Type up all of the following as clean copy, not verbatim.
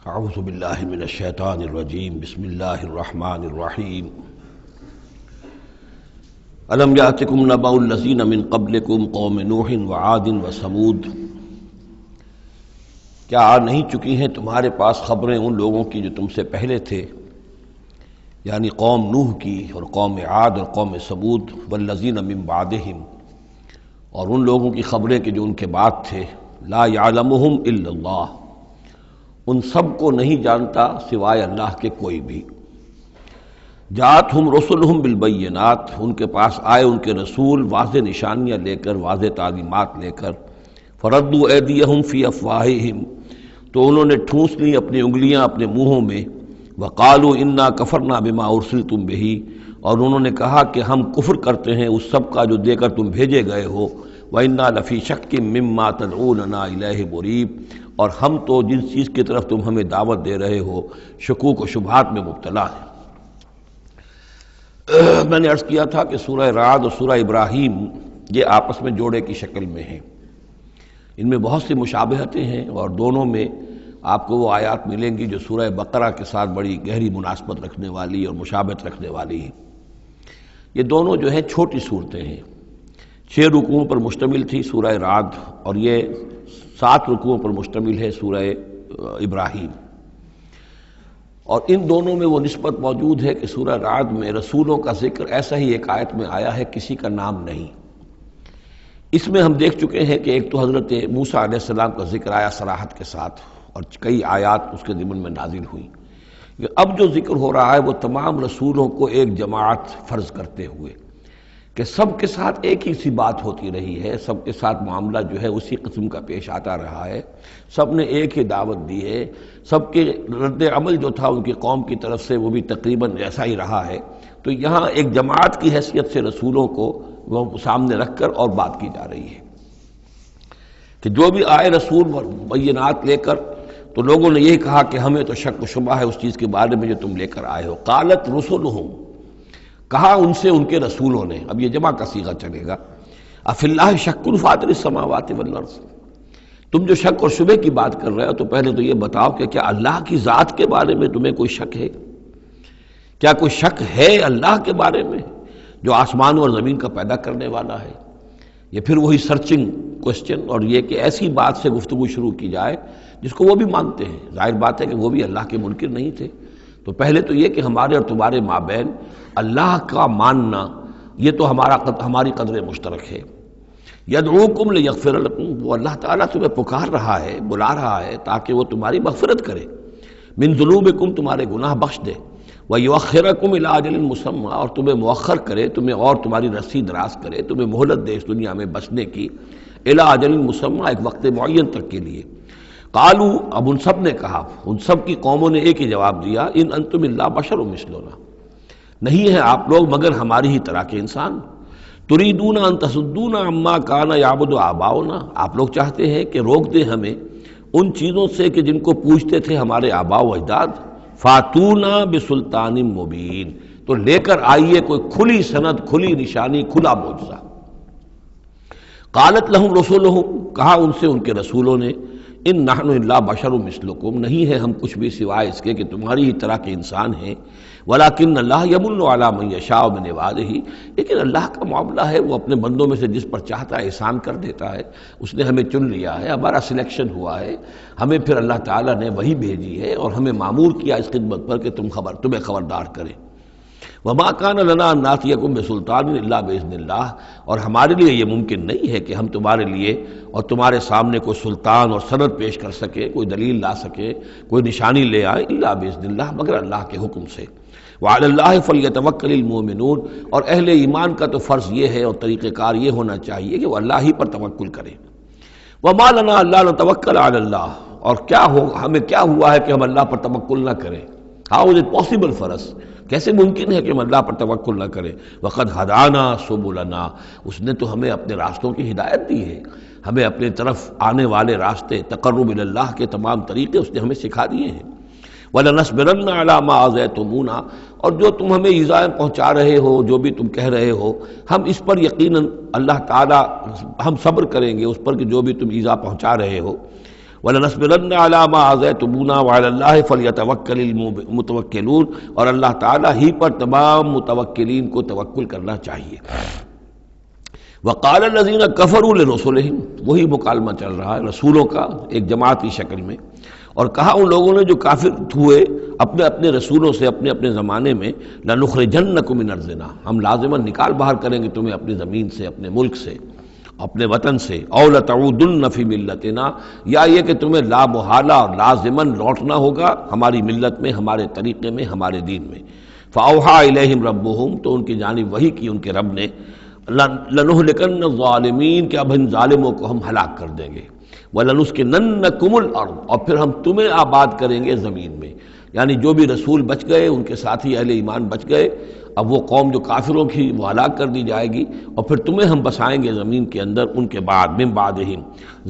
اعوذ باللہ من الشیطان الرجیم بسم اللہ الرحمن الرحیم الم یاتکم نبأ الذین من قبلکم قوم نوح وعاد وثمود، کیا آ نہیں چکی ہیں تمہارے پاس خبریں ان لوگوں کی جو تم سے پہلے تھے، یعنی قوم نوح کی اور قوم عاد اور قوم ثمود، والذین من بعدہم، اور ان لوگوں کی خبریں کہ جو ان کے بعد تھے، لا یعلمہم الا اللہ، ان سب کو نہیں جانتا سوائے اللہ کے کوئی بھی۔ جاءتہم رسلہم بالبینات، ان کے پاس آئے ان کے رسول واضح نشانیاں لے کر، واضح تعلیمات لے کر، فردوا ایدیہم فی افواہہم، تو انہوں نے ٹھونس لی اپنی انگلیاں اپنے منہوں میں، وقالوا انا کفرنا بما ارسلتم بہ، اور انہوں نے کہا کہ ہم کفر کرتے ہیں اس سب کا جو دے کر تم بھیجے گئے ہو، وَإِنَّا لَفِي شَكٍّ مِّمَّا تَدْعُونَنَا إِلَيْهِ مُرِيبٍ، اور ہم تو جس چیز کی طرف تم ہمیں دعوت دے رہے ہو شکوک و شبہات میں مبتلا ہیں۔ میں نے عرض کیا تھا کہ سورہ رعد اور سورہ ابراہیم یہ آپس میں جوڑے کی شکل میں ہیں، ان میں بہت سی مشابہتیں ہیں، اور دونوں میں آپ کو وہ آیات ملیں گی جو سورہ بقرہ کے ساتھ بڑی گہری مناسبت رکھنے والی اور مشابہت رکھنے والی ہیں۔ یہ دونوں جو ہیں چھوٹی صورتیں ہیں، 6 رکوعوں پر مشتمل تھی سورہ رعد، اور یہ 7 رکوعوں پر مشتمل ہے سورہ ابراہیم، اور ان دونوں میں وہ نسبت موجود ہے کہ سورہ رعد میں رسولوں کا ذکر ایسا ہی ایک آیت میں آیا ہے، کسی کا نام نہیں۔ اس میں ہم دیکھ چکے ہیں کہ ایک تو حضرت موسیٰ علیہ السلام کا ذکر آیا صراحت کے ساتھ، اور کئی آیات اس کے ضمن میں نازل ہوئی۔ اب جو ذکر ہو رہا ہے وہ تمام رسولوں کو ایک جماعت فرض کرتے ہوئے کہ سب کے ساتھ ایک ہی سی بات ہوتی رہی ہے، سب کے ساتھ معاملہ جو ہے اسی قسم کا پیش آتا رہا ہے، سب نے ایک ہی دعوت دی ہے، سب کے رد عمل جو تھا ان کی قوم کی طرف سے وہ بھی تقریباً ایسا ہی رہا ہے۔ تو یہاں ایک جماعت کی حیثیت سے رسولوں کو وہ سامنے رکھ کر اور بات کی جا رہی ہے کہ جو بھی آئے رسول بینات لے کر، تو لوگوں نے یہی کہا کہ ہمیں تو شک و شبہ ہے اس چیز کے بارے میں جو تم لے کر آئے ہو۔ قالت رسلہم، کہا ان سے ان کے رسولوں نے، اب یہ جمع کا صیغہ چلے گا، افی اللہ شک فاطر السماوات والارض، تم جو شک اور شبہ کی بات کر رہے ہو تو پہلے تو یہ بتاؤ کہ کیا اللہ کی ذات کے بارے میں تمہیں کوئی شک ہے؟ کیا کوئی شک ہے اللہ کے بارے میں جو آسمانوں اور زمین کا پیدا کرنے والا ہے؟ یہ پھر وہی سرچنگ کوسچن، اور یہ کہ ایسی بات سے گفتگو شروع کی جائے جس کو وہ بھی مانتے ہیں۔ ظاہر بات ہے کہ وہ بھی اللہ کے منکر نہیں تھے، تو پہلے تو یہ کہ ہمارے اور تمہارے مابین اللہ کا ماننا یہ تو ہماری قدر مشترک ہے۔ یدعوکم لیغفر لکم، وہ اللہ تعالیٰ تمہیں پکار رہا ہے، بلا رہا ہے تاکہ وہ تمہاری مغفرت کرے، من ذنوبکم، تمہارے گناہ بخش دے، ویؤخرکم الی اجل مسمى، اور تمہیں مؤخر کرے، تمہیں اور تمہاری رسی دراز کرے، تمہیں مہلت دے اس دنیا میں بچنے کی، الی اجل مسمى، ایک وقت معین تک کے لیے۔ قالوا، اب ان سب نے کہا، ان سب کی قوموں نے ایک ہی جواب دیا، ان انتم الا بشر مثلنا، نہیں ہیں آپ لوگ مگر ہماری ہی طرح کے انسان، تریدون ان تصدونا عما کان یعبد آباؤنا، آپ لوگ چاہتے ہیں کہ روک دیں ہمیں ان چیزوں سے کہ جن کو پوجتے تھے ہمارے آباء و اجداد، فاتونا بسلطان مبین، تو لے کر آئیے کوئی کھلی سند، کھلی نشانی، کھلا معجزہ۔ قالت لہم رسولہم، کہا ان سے ان کے رسولوں نے، ان نحن الا بشر مثلکم، نہیں ہے ہم کچھ بھی سوائے اس کے کہ تمہاری ہی طرح کے انسان ہیں، ولکن اللہ یمن علی من یشاء من عبادہ، لیکن اللہ کا معاملہ ہے وہ اپنے بندوں میں سے جس پر چاہتا ہے احسان کر دیتا ہے، اس نے ہمیں چن لیا ہے، ہمارا سلیکشن ہوا ہے، ہمیں پھر اللہ تعالیٰ نے وہی بھیجی ہے اور ہمیں مامور کیا اس خدمت پر کہ تمہیں خبردار کرے۔ وما کان لنا ان ناتیکم بسلطان الا باذن اللہ، اور ہمارے لیے یہ ممکن نہیں ہے کہ ہم تمہارے لیے اور تمہارے سامنے کوئی سلطان اور سند پیش کر سکے، کوئی دلیل لا سکے، کوئی نشانی لے آئے، الا باذن اللہ، مگر اللہ کے حکم سے۔ وعلی اللہ فلیتوکل المؤمنون، اور اہل ایمان کا تو فرض یہ ہے اور طریقہ کار یہ ہونا چاہیے کہ وہ اللہ ہی پر توکل کرے۔ وما لنا الا نتوکل علی اللہ، اور ہمیں کیا ہوا ہے کہ ہم اللہ پر توکل نہ کریں؟ How is it possible for us, کیسے ممکن ہے کہ ہم اللہ پر توکل نہ کریں؟ وقد ہدانا سبلنا، اس نے تو ہمیں اپنے راستوں کی ہدایت دی ہے، ہمیں اپنے طرف آنے والے راستے، تقرب الی اللہ کے تمام طریقے اس نے ہمیں سکھا دیے ہیں۔ وَلَنَصْبِرَنَّ عَلَىٰ مَا آذَيْتُمُونَا، اور جو تم ہمیں ایذائیں پہنچا رہے ہو، جو بھی تم کہہ رہے ہو، ہم اس پر یقیناً اللہ تعالیٰ ہم صبر کریں گے اس پر کہ جو بھی تم ایذا پہنچا رہے ہو۔ وَلَنَصْبِرَنَّ عَلَىٰ مَا آذَيْتُمُونَا وَعَلَى اللَّهِ فَلْيَتَوَكَّلِ الْمُتَوَكِّلُونَ، اور اللہ تعالیٰ ہی پر تمام متوکلین کو توکل کرنا چاہیے۔ وَقَالَ الَّذِينَ كَفَرُوا لِرُسُلِهِمْ، وہی مکالمہ چل رہا ہے رسولوں کا ایک جماعت کی شکل میں، اور کہا ان لوگوں نے جو کافر ہوئے اپنے اپنے رسولوں سے اپنے اپنے زمانے میں، لَنُخْرِجَنَّكُم مِّنْ أَرْضِنَا، ہم لازماً نکال باہر کریں گے تمہیں اپنی زمین سے، اپنے ملک سے، اپنے وطن سے، أَوْ لَتَعُودُنَّ فِي مِلَّتِنَا، یا یہ کہ تمہیں لا محالہ اور لازماً لوٹنا ہوگا ہماری ملت میں، ہمارے طریقے میں، ہمارے دین میں۔ فَأَوْحَىٰ إِلَيْهِمْ رَبُّهُمْ، تو ان کی جانب وحی کی ان کے رب نے، لَنُهْلِكَنَّ الظَّالِمِينَ، کہ اب ان ظالموں کو ہم ہلاک کر دیں گے، وَلَنُسْكِنَنَّكُمُ الْأَرْضَ، اور پھر ہم تمہیں آباد کریں گے زمین میں۔ یعنی جو بھی رسول بچ گئے، ان کے ساتھی اہل ایمان بچ گئے، اب وہ قوم جو کافروں کی وہ ہلاک کر دی جائے گی، اور پھر تمہیں ہم بسائیں گے زمین کے اندر ان کے بعد، من بعدہم،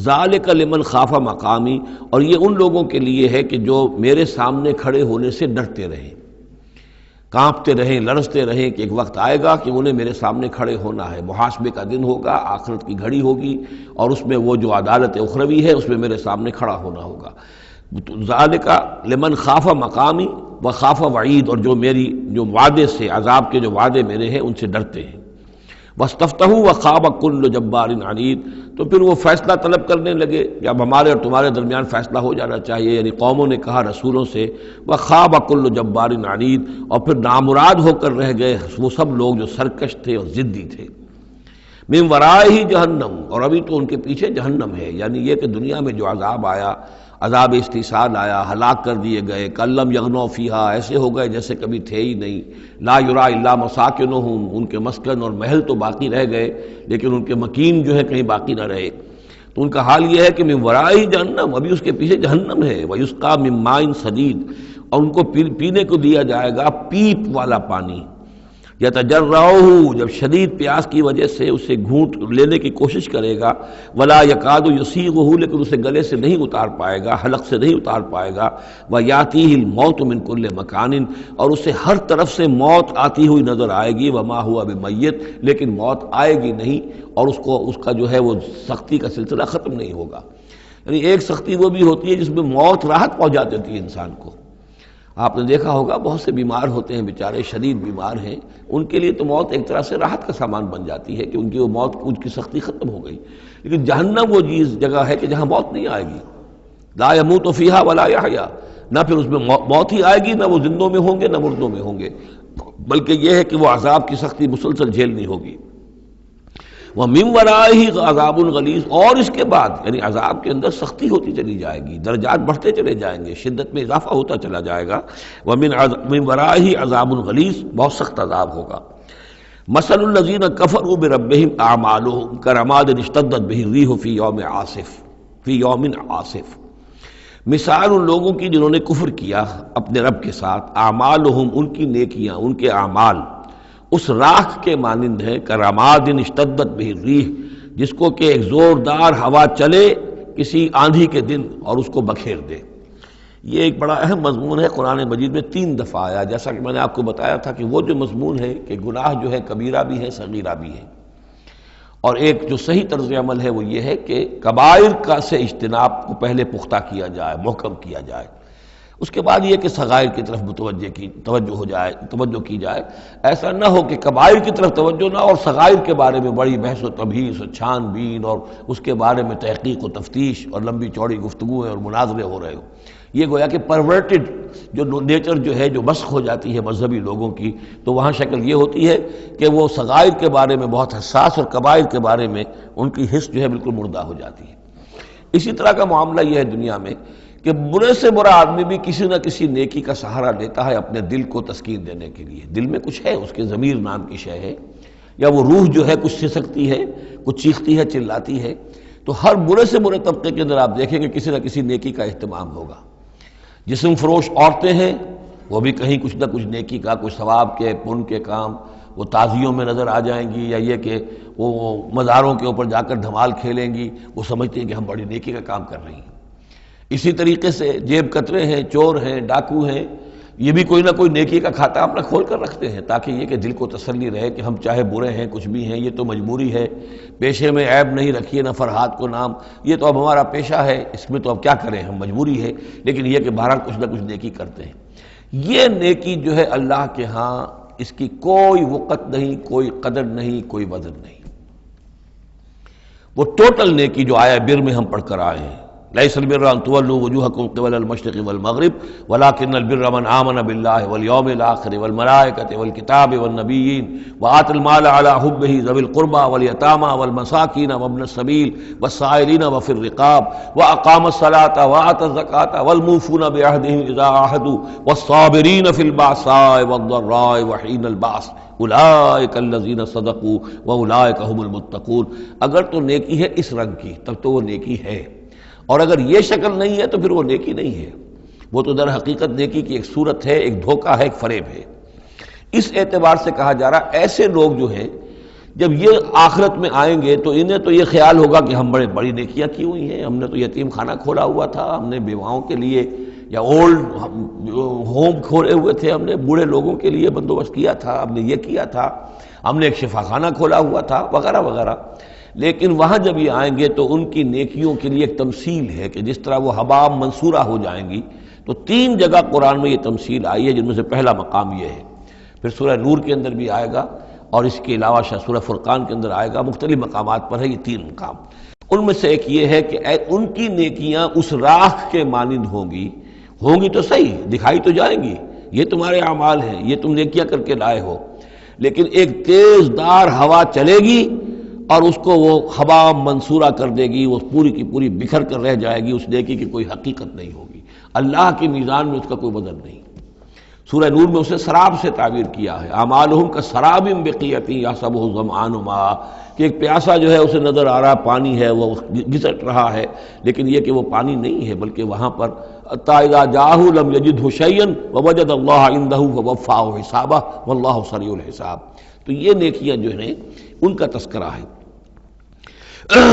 ذالک لمن خاف مقامی، اور یہ ان لوگوں کے لیے ہے کہ جو میرے سامنے کھڑے ہونے سے ڈرتے رہیں، کانپتے رہیں، لرزتے رہیں کہ ایک وقت آئے گا کہ انہیں میرے سامنے کھڑے ہونا ہے، محاسبے کا دن ہوگا، آخرت کی گھڑی ہوگی، اور اس میں وہ جو عدالت اخروی ہے اس میں میرے سامنے کھڑا ہونا ہوگا۔ ذالک لمن خاف مقامی و خاف وعید، اور جو میری جو وعدے سے، عذاب کے جو وعدے میرے ہیں ان سے ڈرتے ہیں۔ واستفتحوا وخاب کل جبار عنید، تو پھر وہ فیصلہ طلب کرنے لگے کہ اب ہمارے اور تمہارے درمیان فیصلہ ہو جانا چاہیے، یعنی قوموں نے کہا رسولوں سے، وخاب کل جبار عنید، اور پھر نامراد ہو کر رہ گئے وہ سب لوگ جو سرکش تھے اور ضدی تھے۔ من ورائہ جہنم، اور ابھی تو ان کے پیچھے جہنم ہے، یعنی یہ کہ دنیا میں جو عذاب آیا، عذاب استحصال آیا، ہلاک کر دیے گئے، کلم یغنوا فیہا، ایسے ہو گئے جیسے کبھی تھے ہی نہیں، لا یرا الا مساکنہم، ان کے مسکن اور محل تو باقی رہ گئے لیکن ان کے مکین جو ہے کہیں باقی نہ رہے۔ تو ان کا حال یہ ہے کہ من ورائہ جہنم، ابھی اس کے پیچھے جہنم ہے، ویسقا من ماء صدید، اور ان کو پینے کو دیا جائے گا پیپ والا پانی، یتجرعہ، جب شدید پیاس کی وجہ سے اسے گھونٹ لینے کی کوشش کرے گا، ولا یکاد یسیغہ، لیکن اسے گلے سے نہیں اتار پائے گا، حلق سے نہیں اتار پائے گا، ویاتیہ الموت من کل مکان، اور اسے ہر طرف سے موت آتی ہوئی نظر آئے گی، وما ہوا بمیت، لیکن موت آئے گی نہیں، اور اس کا جو ہے وہ سختی کا سلسلہ ختم نہیں ہوگا۔ یعنی ایک سختی وہ بھی ہوتی ہے جس میں موت راحت پہنچا دیتی ہے انسان کو۔ آپ نے دیکھا ہوگا بہت سے بیمار ہوتے ہیں بیچارے، شدید بیمار ہیں، ان کے لیے تو موت ایک طرح سے راحت کا سامان بن جاتی ہے کہ ان کی وہ موت، ان کی سختی ختم ہو گئی۔ لیکن جہنم وہ جگہ ہے کہ جہاں موت نہیں آئے گی، لا یموت فیہا ولا یحیا، نہ پھر اس میں موت ہی آئے گی، نہ وہ زندوں میں ہوں گے نہ مردوں میں ہوں گے، بلکہ یہ ہے کہ وہ عذاب کی سختی مسلسل جھیلنی ہوگی۔ وَمِن وَرَائِهِ عَذَابٌ غَلِيظٌ، اور اس کے بعد یعنی عذاب کے اندر سختی ہوتی چلی جائے گی، درجات بڑھتے چلے جائیں گے، شدت میں اضافہ ہوتا چلا جائے گا۔ وَمِن وَرَائِهِ عَذَابٌ غَلِيظٌ، بہت سخت عذاب ہوگا۔ مَثَلُ الَّذِينَ كَفَرُوا بِرَبِّهِمْ أَعْمَالُهُمْ كَرَمَادٍ اشْتَدَّتْ بِهِ الرِّيحُ فِي يَوْمٍ عَاصِفٍ، مثال ان لوگوں کی جنہوں نے کفر کیا اپنے رب کے ساتھ، اعمالہم، ان کی نیکیاں، ان کے اعمال اس راکھ کے مانند ہے، کرماد اشتدت بہ الریح، جس کو کہ ایک زوردار ہوا چلے کسی آندھی کے دن اور اس کو بکھیر دے۔ یہ ایک بڑا اہم مضمون ہے، قرآن مجید میں 3 دفعہ آیا، جیسا کہ میں نے آپ کو بتایا تھا کہ وہ جو مضمون ہے کہ گناہ جو ہے کبیرہ بھی ہے صغیرہ بھی ہے، اور ایک جو صحیح طرز عمل ہے وہ یہ ہے کہ کبائر کا سے اجتناب کو پہلے پختہ کیا جائے، محکم کیا جائے، اس کے بعد یہ کہ صغائر کی طرف توجہ کی جائے۔ ایسا نہ ہو کہ کبائر کی طرف توجہ نہ اور صغائر کے بارے میں بڑی بحث و تبحیث و چھان بین اور اس کے بارے میں تحقیق و تفتیش اور لمبی چوڑی گفتگویں اور مناظرے ہو رہے ہو۔ یہ گویا کہ پرورٹڈ جو نیچر جو ہے، جو مسخ ہو جاتی ہے مذہبی لوگوں کی، تو وہاں شکل یہ ہوتی ہے کہ وہ صغائر کے بارے میں بہت حساس اور کبائر کے بارے میں ان کی حس جو ہے بالکل مردہ ہو جاتی ہے۔ اسی طرح کا معاملہ یہ ہے دنیا میں کہ برے سے برا آدمی بھی کسی نہ کسی نیکی کا سہارا لیتا ہے اپنے دل کو تسکین دینے کے لیے۔ دل میں کچھ ہے، اس کے ضمیر نام کی شے ہے، یا وہ روح جو ہے کچھ سسکتی ہے، کچھ چیختی ہے، چلاتی ہے، تو ہر برے سے برے طبقے کے اندر آپ دیکھیں گے کسی نہ کسی نیکی کا اہتمام ہوگا۔ جسم فروش عورتیں ہیں، وہ بھی کہیں کچھ نہ کچھ نیکی کا، کچھ ثواب کے، پن کے کام وہ تعزیوں میں نظر آ جائیں گی، یا یہ کہ وہ مزاروں کے اوپر جا کر دھمال کھیلیں گی، وہ سمجھتے ہیں کہ ہم بڑی نیکی کا کام کر رہی ہیں۔ اسی طریقے سے جیب کترے ہیں، چور ہیں، ڈاکو ہیں، یہ بھی کوئی نہ کوئی نیکی کا کھاتا اپنا کھول کر رکھتے ہیں تاکہ یہ کہ دل کو تسلی رہے کہ ہم چاہے برے ہیں کچھ بھی ہیں یہ تو مجبوری ہے، پیشے میں عیب نہیں رکھیے نہ فرحات کو نام، یہ تو اب ہمارا پیشہ ہے، اس میں تو اب کیا کریں، ہم مجبوری ہے، لیکن یہ کہ بہرحال کچھ نہ کچھ نیکی کرتے ہیں۔ یہ نیکی جو ہے اللہ کے ہاں اس کی کوئی وقت نہیں، کوئی قدر نہیں، کوئی وزن نہیں۔ وہ ٹوٹل نیکی جو آیا بر میں ہم پڑھ کر آئے ہیں، لیس البر ان تولوا وجوہکم قبل المشرق والمغرب ولکن البر من آمن باللہ والیوم الآخر والملائکۃ والکتاب والنبیین وآتى المال على حبہ ذوی القربى والیتامى والمساکین وابن السبیل والسائلین وفی الرقاب واقام الصلاة وآتى الزکاة والموفون بعہدہم اذا عاہدوا والصابرین فی البأساء والضراء وحین البأس اولئک الذین صدقوا واولئک هم المتقون۔ اگر تو نیکی ہے اس رنگ کی تب تو وہ نیکی ہے، اور اگر یہ شکل نہیں ہے تو پھر وہ نیکی نہیں ہے، وہ تو در حقیقت نیکی کی ایک صورت ہے، ایک دھوکہ ہے، ایک فریب ہے۔ اس اعتبار سے کہا جا رہا ایسے لوگ جو ہیں جب یہ آخرت میں آئیں گے تو انہیں تو یہ خیال ہوگا کہ ہم بڑی نیکیاں کی ہوئی ہیں، ہم نے تو یتیم خانہ کھولا ہوا تھا، ہم نے بیواؤں کے لیے یا اولڈ ہوم کھولے ہوئے تھے، ہم نے بوڑھے لوگوں کے لیے بندوبست کیا تھا، ہم نے یہ کیا تھا، ہم نے ایک شفا خانہ کھولا ہوا تھا وغیرہ وغیرہ۔ لیکن وہاں جب یہ آئیں گے تو ان کی نیکیوں کے لیے ایک تمثیل ہے کہ جس طرح وہ حباب منصورہ ہو جائیں گی، تو 3 جگہ قرآن میں یہ تمثیل آئی ہے، جن میں سے پہلا مقام یہ ہے، پھر سورہ نور کے اندر بھی آئے گا، اور اس کے علاوہ سورہ فرقان کے اندر آئے گا، مختلف مقامات پر ہے یہ 3 مقام۔ ان میں سے ایک یہ ہے کہ ان کی نیکیاں اس راکھ کے مانند ہوں گی تو صحیح، دکھائی تو جائیں گی، یہ تمہارے اعمال ہیں، یہ تم نیکیاں کر کے لائے ہو، لیکن ایک تیز دار ہوا چلے گی اور اس کو وہ حباب منصورہ کر دے گی، وہ پوری کی پوری بکھر کر رہ جائے گی، اس نیکی کی کوئی حقیقت نہیں ہوگی، اللہ کی میزان میں اس کا کوئی وزن نہیں۔ سورہ نور میں اسے سراب سے تعبیر کیا ہے، اعمالہم کسراب بقیۃ یحسبہ الظمآن ماء، کہ ایک پیاسا جو ہے اسے نظر آ رہا پانی ہے، وہ گھسٹ رہا ہے، لیکن یہ کہ وہ پانی نہیں ہے، بلکہ وہاں پر حتیٰ اذا جاءہ لم یجدہ شیئا ووجد اللہ عندہ فوفاہ حسابہ واللہ سریع الحساب۔ تو یہ نیکیاں جو ہیں ان کا تذکرہ ہے۔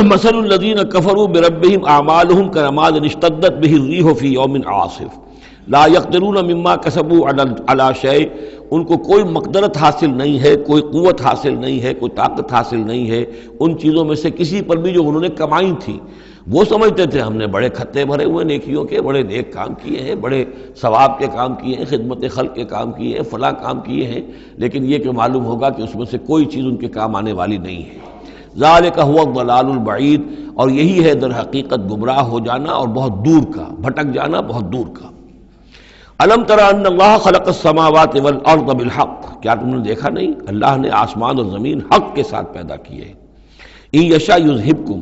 مثل الذین کفروا بربہم اعمالہم کرماد اشتدت بہ الریح فی یوم عاصف لا یقدرون مما کسبوا علی شیء، ان کو کوئی مقدرت حاصل نہیں ہے، کوئی قوت حاصل نہیں ہے، کوئی طاقت حاصل نہیں ہے ان چیزوں میں سے کسی پر بھی جو انہوں نے کمائی تھی۔ وہ سمجھتے تھے ہم نے بڑے کھتے بھرے ہوئے نیکیوں کے، بڑے نیک کام کیے ہیں، بڑے ثواب کے کام کیے ہیں، خدمت خلق کے کام کیے ہیں، فلاں کام کیے ہیں، لیکن یہ کہ معلوم ہوگا کہ اس میں سے کوئی چیز ان کے کام آنے والی نہیں ہے۔ ذالک هو الضلال البعید، اور یہی ہے در حقیقت گمراہ ہو جانا اور بہت دور کا، بھٹک جانا بہت دور کا۔ الم تر ان اللہ خلق السماوات والارض بالحق، کیا تم نے دیکھا نہیں اللہ نے آسمان اور زمین حق کے ساتھ پیدا کیے۔ ان یشاء یذہبکم،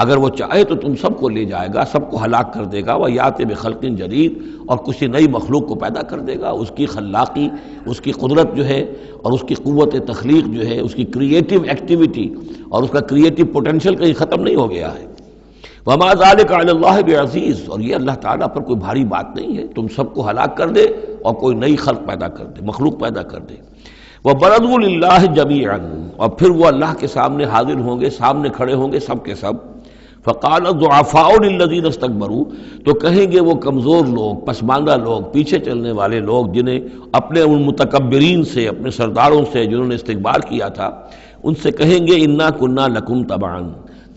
اگر وہ چاہے تو تم سب کو لے جائے گا، سب کو ہلاک کر دے گا، ویات بخلق جدید، اور کسی نئی مخلوق کو پیدا کر دے گا۔ اس کی خلاقی، اس کی قدرت جو ہے اور اس کی قوت تخلیق جو ہے، اس کی کریٹیو ایکٹیویٹی اور اس کا کریٹیو پوٹینشیل کہیں ختم نہیں ہو گیا ہے۔ وما ذلک علی اللہ بعزیز، اور یہ اللہ تعالیٰ پر کوئی بھاری بات نہیں ہے، تم سب کو ہلاک کر دے اور کوئی نئی خلق پیدا کر دے، مخلوق پیدا کر دے۔ وبرزوا للہ جمیعا، اور پھر وہ اللہ کے سامنے حاضر ہوں گے، سامنے کھڑے ہوں گے سب کے سب۔ فقال الضعفاء للذین استکبروا، تو کہیں گے وہ کمزور لوگ، پسماندہ لوگ، پیچھے چلنے والے لوگ، جنہیں اپنے ان متکبرین سے، اپنے سرداروں سے جنہوں نے استکبار کیا تھا، ان سے کہیں گے انا کنا لکم تبعا،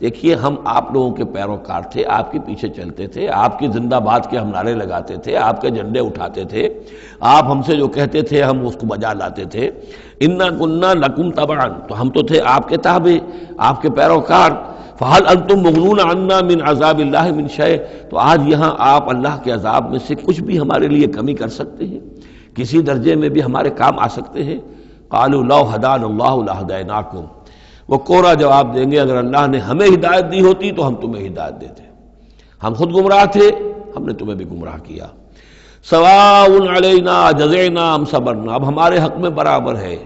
دیکھیے ہم آپ لوگوں کے پیروکار تھے، آپ کے پیچھے چلتے تھے، آپ کی زندہ باد کے ہم نعرے لگاتے تھے، آپ کے جھنڈے اٹھاتے تھے، آپ ہم سے جو کہتے تھے ہم اس کو بجا لاتے تھے۔ انا کنا لکم تبعا، تو ہم تو تھے آپ کے تابع، آپ کے پیروکار۔ فہل انتم مغنون عنا من عذاب اللہ من شیء، تو آج یہاں آپ اللہ کے عذاب میں سے کچھ بھی ہمارے لیے کمی کر سکتے ہیں، کسی درجے میں بھی ہمارے کام آ سکتے ہیں؟ قالوا لو ہدانا اللہ لہدیناکم، وہ کوڑا جواب دیں گے اگر اللہ نے ہمیں ہدایت دی ہوتی تو ہم تمہیں ہدایت دیتے، ہم خود گمراہ تھے، ہم نے تمہیں بھی گمراہ کیا۔ سواء علینا جزعنا ام صبرنا، اب ہمارے حق میں برابر ہے،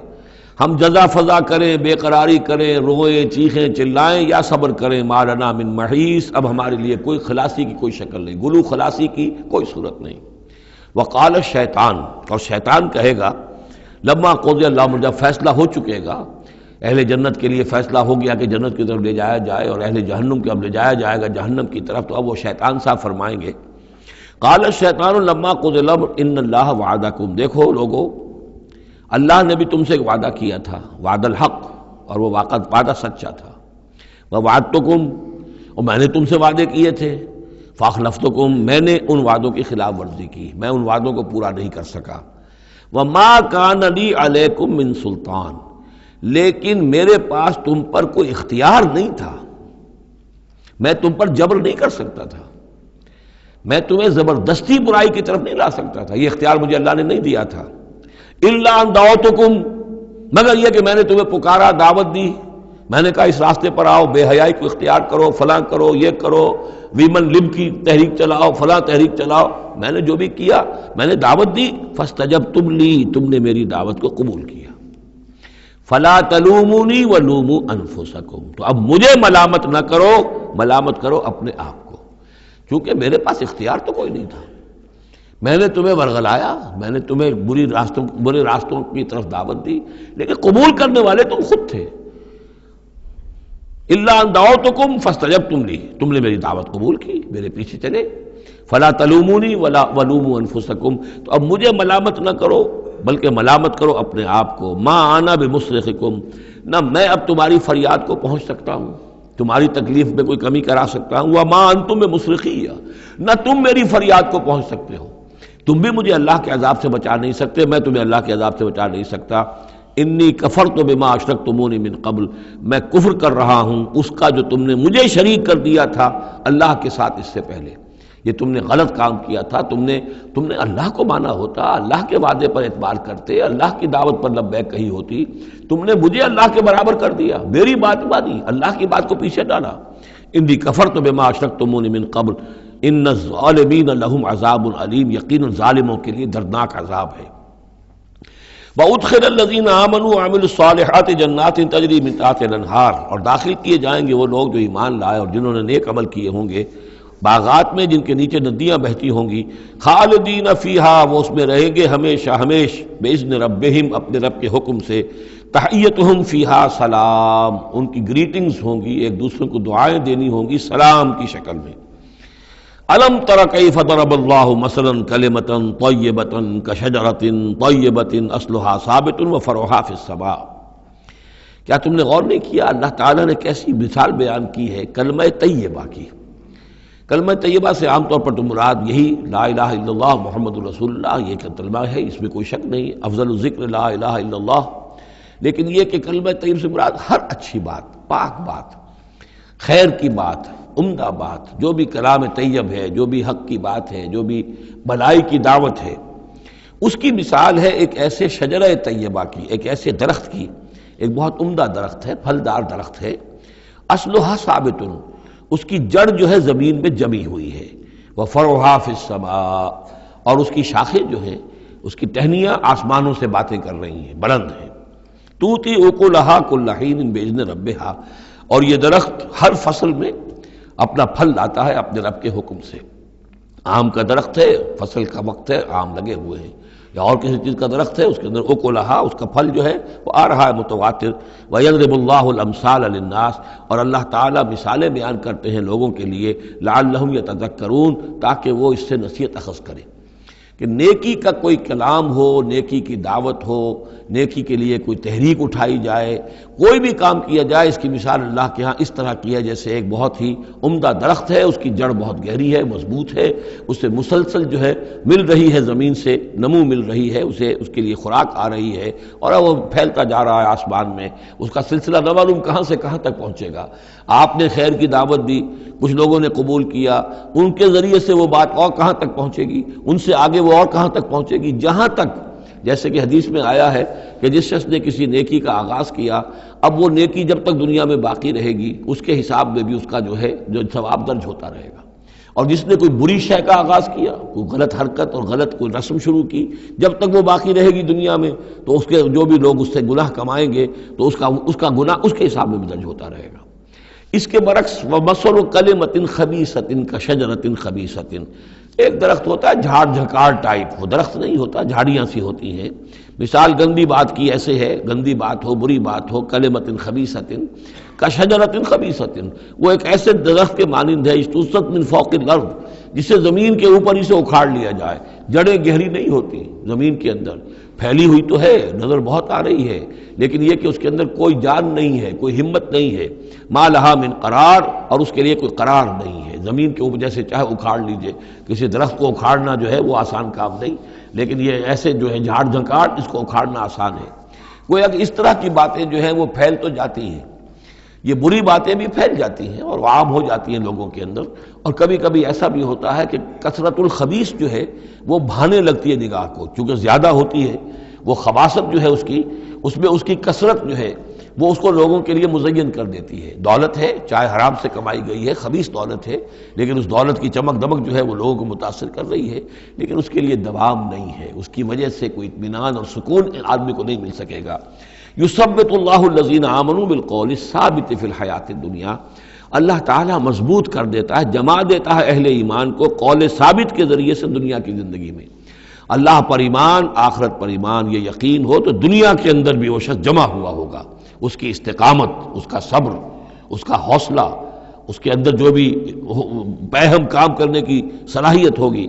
ہم جزا فضا کریں، بے قراری کریں، روئیں چیخیں چلائیں یا صبر کریں، ما لنا من محیص، اب ہمارے لیے کوئی خلاصی کی کوئی شکل نہیں، گلو خلاصی کی کوئی صورت نہیں۔ وقال الشیطان، اور شیطان کہے گا لما قضی الامر، جب فیصلہ ہو چکے گا، اہل جنت کے لیے فیصلہ ہو گیا کہ جنت کی طرف لے جایا جائے اور اہل جہنم کے اب لے جایا جائے گا جہنم کی طرف، تو اب وہ شیطان صاحب فرمائیں گے قال الشیطان لما قضی الامر ان اللہ وعدکم، دیکھو لوگو اللہ نے بھی تم سے ایک وعدہ کیا تھا، وعد الحق، اور وہ وعدہ سچا تھا، ووعدتکم، اور میں نے تم سے وعدے کیے تھے، فاخلفتکم، میں نے ان وعدوں کی خلاف ورزی کی، میں ان وعدوں کو پورا نہیں کر سکا، وما کان لی علیکم من سلطان، لیکن میرے پاس تم پر کوئی اختیار نہیں تھا، میں تم پر جبر نہیں کر سکتا تھا، میں تمہیں زبردستی برائی کی طرف نہیں لا سکتا تھا، یہ اختیار مجھے اللہ نے نہیں دیا تھا، الا ان دعوتکم، مگر یہ کہ میں نے تمہیں پکارا، دعوت دی، میں نے کہا اس راستے پر آؤ، بے حیائی کو اختیار کرو، فلاں کرو، یہ کرو، ویمن لب کی تحریک چلاؤ، فلاں تحریک چلاؤ، میں نے جو بھی کیا میں نے دعوت دی، فاستجبتم لی، تم نے میری دعوت کو قبول کیا، فلا تلومونی ولوموا انفسکم، تو اب مجھے ملامت نہ کرو، ملامت کرو اپنے آپ کو، کیونکہ میرے پاس اختیار تو کوئی نہیں تھا، میں نے تمہیں ورغلایا، میں نے تمہیں برے راستوں کی طرف دعوت دی، لیکن قبول کرنے والے تم خود تھے، الا ان دعوتکم فاستجبتم لی، تم نے میری دعوت قبول کی، میرے پیچھے چلے، فلا تلومونی ولوموا انفسکم، تو اب مجھے ملامت نہ کرو بلکہ ملامت کرو اپنے آپ کو، ما انا بمصرخکم، نہ میں اب تمہاری فریاد کو پہنچ سکتا ہوں، تمہاری تکلیف میں کوئی کمی کرا سکتا ہوں، وما انتم بمصرخی، نہ تم میری فریاد کو پہنچ سکتے ہو، تم بھی مجھے اللہ کے عذاب سے بچا نہیں سکتے، میں تمہیں اللہ کے عذاب سے بچا نہیں سکتا، انی کفرت بما اشرکتمونی من قبل، میں کفر کر رہا ہوں اس کا جو تم نے مجھے شریک کر دیا تھا اللہ کے ساتھ اس سے پہلے، یہ تم نے غلط کام کیا تھا، تم نے اللہ کو مانا ہوتا، اللہ کے وعدے پر اعتبار کرتے، اللہ کی دعوت پر لبیک کہی ہوتی، تم نے مجھے اللہ کے برابر کر دیا، میری بات مانی، اللہ کی بات کو پیچھے ڈالا، انی کفرت بما اشرکتمونی من قبل ان الظالمین لہم عذاب علیم، یقینا ظالموں کے لیے دردناک عذاب ہے، وَأُدْخِلَ الَّذِينَ آمَنُوا وَعَمِلُوا الصَّالِحَاتِ جَنَّاتٍ تَجْرِي مِن تَحْتِهَا الْأَنْهَارُ، اور داخل کیے جائیں گے وہ لوگ جو ایمان لائے اور جنہوں نے نیک عمل کیے ہوں گے، باغات میں جن کے نیچے ندیاں بہتی ہوں گی، خالدین فیہا، وہ اس میں رہیں گے ہمیشہ ہمیش، بِإِذْنِ رَبِّهِمْ، اپنے رب کے حکم سے، تحیتہم فیہا سلام، ان کی گریٹنگز ہوں گی، ایک دوسرے کو دعائیں دینی ہوں گی سلام کی شکل میں، الم تر کیف ضرب اللہ مثلا کلمۃ طیبۃ کشجرۃ طیبۃ اصلھا ثابت وفرعھا فی السماء، کیا تم نے غور نہیں کیا اللہ تعالیٰ نے کیسی مثال بیان کی ہے کلمہ طیبہ کی؟ کلمہ طیبہ سے عام طور پر تو مراد یہی لا الہ الا اللہ محمد رسول اللہ، یہ کلمہ ہے، اس میں کوئی شک نہیں، افضل الذکر لا الہ الا اللہ، لیکن یہ کہ کلمہ طیب سے مراد ہر اچھی بات، پاک بات، خیر کی بات، عمدہ بات، جو بھی کلام طیب ہے، جو بھی حق کی بات ہے، جو بھی بھلائی کی دعوت ہے، اس کی مثال ہے ایک ایسے شجرہ طیبہ کی، ایک ایسے درخت کی، ایک بہت عمدہ درخت ہے، پھلدار درخت ہے، اصلھا ثابت، اس کی جڑ جو ہے زمین میں جمی ہوئی ہے، وفرعھا فی السماء، اور اس کی شاخیں جو ہیں، اس کی ٹہنیاں آسمانوں سے باتیں کر رہی ہیں، بلند ہیں، تؤتی اکلھا کل حین باذن ربھا، اور یہ درخت ہر فصل میں اپنا پھل لاتا ہے اپنے رب کے حکم سے، آم کا درخت ہے، فصل کا وقت ہے، آم لگے ہوئے ہیں، یا اور کسی چیز کا درخت ہے، اس کے اندر اکلھا، اس کا پھل جو ہے وہ آ رہا ہے متواتر، وَيَضْرِبُ اللَّهُ الْأَمْثَالَ لِلنَّاسِ، اور اللہ تعالیٰ مثالیں بیان کرتے ہیں لوگوں کے لیے، لَعَلَّهُمْ يَتَذَكَّرُونَ، تاکہ وہ اس سے نصیحت اخذ کریں، کہ نیکی کا کوئی کلام ہو، نیکی کی دعوت ہو، نیکی کے لیے کوئی تحریک اٹھائی جائے، کوئی بھی کام کیا جائے، اس کی مثال اللہ کے ہاں اس طرح کی ہے جیسے ایک بہت ہی عمدہ درخت ہے، اس کی جڑ بہت گہری ہے، مضبوط ہے، اس سے مسلسل جو ہے مل رہی ہے، زمین سے نمو مل رہی ہے، اسے اس کے لیے خوراک آ رہی ہے، اور وہ پھیلتا جا رہا ہے آسمان میں، اس کا سلسلہ نہ معلوم کہاں سے کہاں تک پہنچے گا، آپ نے خیر کی دعوت دی، کچھ لوگوں نے قبول کیا، ان کے ذریعے سے وہ بات اور کہاں تک پہنچے گی، ان سے آگے وہ اور کہاں تک پہنچے گی، جہاں تک، جیسے کہ حدیث میں آیا ہے کہ جس شخص نے کسی نیکی کا آغاز کیا، اب وہ نیکی جب تک دنیا میں باقی رہے گی اس کے حساب میں بھی اس کا جو ہے جو ثواب درج ہوتا رہے گا، اور جس نے کوئی بری شے کا آغاز کیا، کوئی غلط حرکت اور غلط کوئی رسم شروع کی، جب تک وہ باقی رہے گی دنیا میں تو اس کے جو بھی لوگ اس سے گناہ کمائیں گے تو اس کا گناہ اس کے حساب میں بھی درج ہوتا رہے گا۔ اس کے برعکس وَمَثَلُ كَلِمَةٍ خَبِيثَةٍ كَشَجَرَةٍ خَبِيثَةٍ، ایک درخت ہوتا ہے جھاڑ جھکار ٹائپ، وہ درخت نہیں ہوتا، جھاڑیاں سی ہوتی ہیں، مثال گندی بات کی ایسے ہے، گندی بات ہو، بری بات ہو، کلمۃ خبیثۃ کشجرۃ خبیثۃ، وہ ایک ایسے درخت کے مانند ہے، اجتثت من فوق الارض، جسے زمین کے اوپر ہی سے اکھاڑ لیا جائے. جڑیں گہری نہیں ہوتی زمین کے اندر، پھیلی ہوئی تو ہے، نظر بہت آ رہی ہے، لیکن یہ کہ اس کے اندر کوئی جان نہیں ہے، کوئی ہمت نہیں ہے. ما لہا من قرار، اور اس کے لیے کوئی قرار نہیں ہے. زمین کے اوپر جیسے چاہے اکھاڑ لیجئے، کسی درخت کو اکھاڑنا جو ہے وہ آسان کام نہیں، لیکن یہ ایسے جو ہے جھاڑ جھنکاڑ، اس کو اکھاڑنا آسان ہے. گویا کہ اس طرح کی باتیں جو ہیں وہ پھیل تو جاتی ہیں، یہ بری باتیں بھی پھیل جاتی ہیں اور عام ہو جاتی ہیں لوگوں کے اندر. اور کبھی کبھی ایسا بھی ہوتا ہے کہ کثرت الخبیث جو ہے وہ بھانے لگتی ہے نگاہ کو، چونکہ زیادہ ہوتی ہے وہ خباثت جو ہے اس میں اس کی کثرت جو ہے وہ اس کو لوگوں کے لیے مزین کر دیتی ہے. دولت ہے، چاہے حرام سے کمائی گئی ہے، خبیث دولت ہے، لیکن اس دولت کی چمک دمک جو ہے وہ لوگوں کو متاثر کر رہی ہے، لیکن اس کے لیے دوام نہیں ہے، اس کی وجہ سے کوئی اطمینان اور سکون آدمی کو نہیں مل سکے گا. یثبت اللہ الذین آمنوا بالقول الثابت فی الحیات الدنیا، اللہ تعالیٰ مضبوط کر دیتا ہے، جما دیتا ہے اہل ایمان کو قول ثابت کے ذریعے سے دنیا کی زندگی میں. اللہ پر ایمان، آخرت پر ایمان، یہ یقین ہو تو دنیا کے اندر بھی وہ شخص جمع ہوا ہوگا. اس کی استقامت، اس کا صبر، اس کا حوصلہ، اس کے اندر جو بھی باہم کام کرنے کی صلاحیت ہوگی،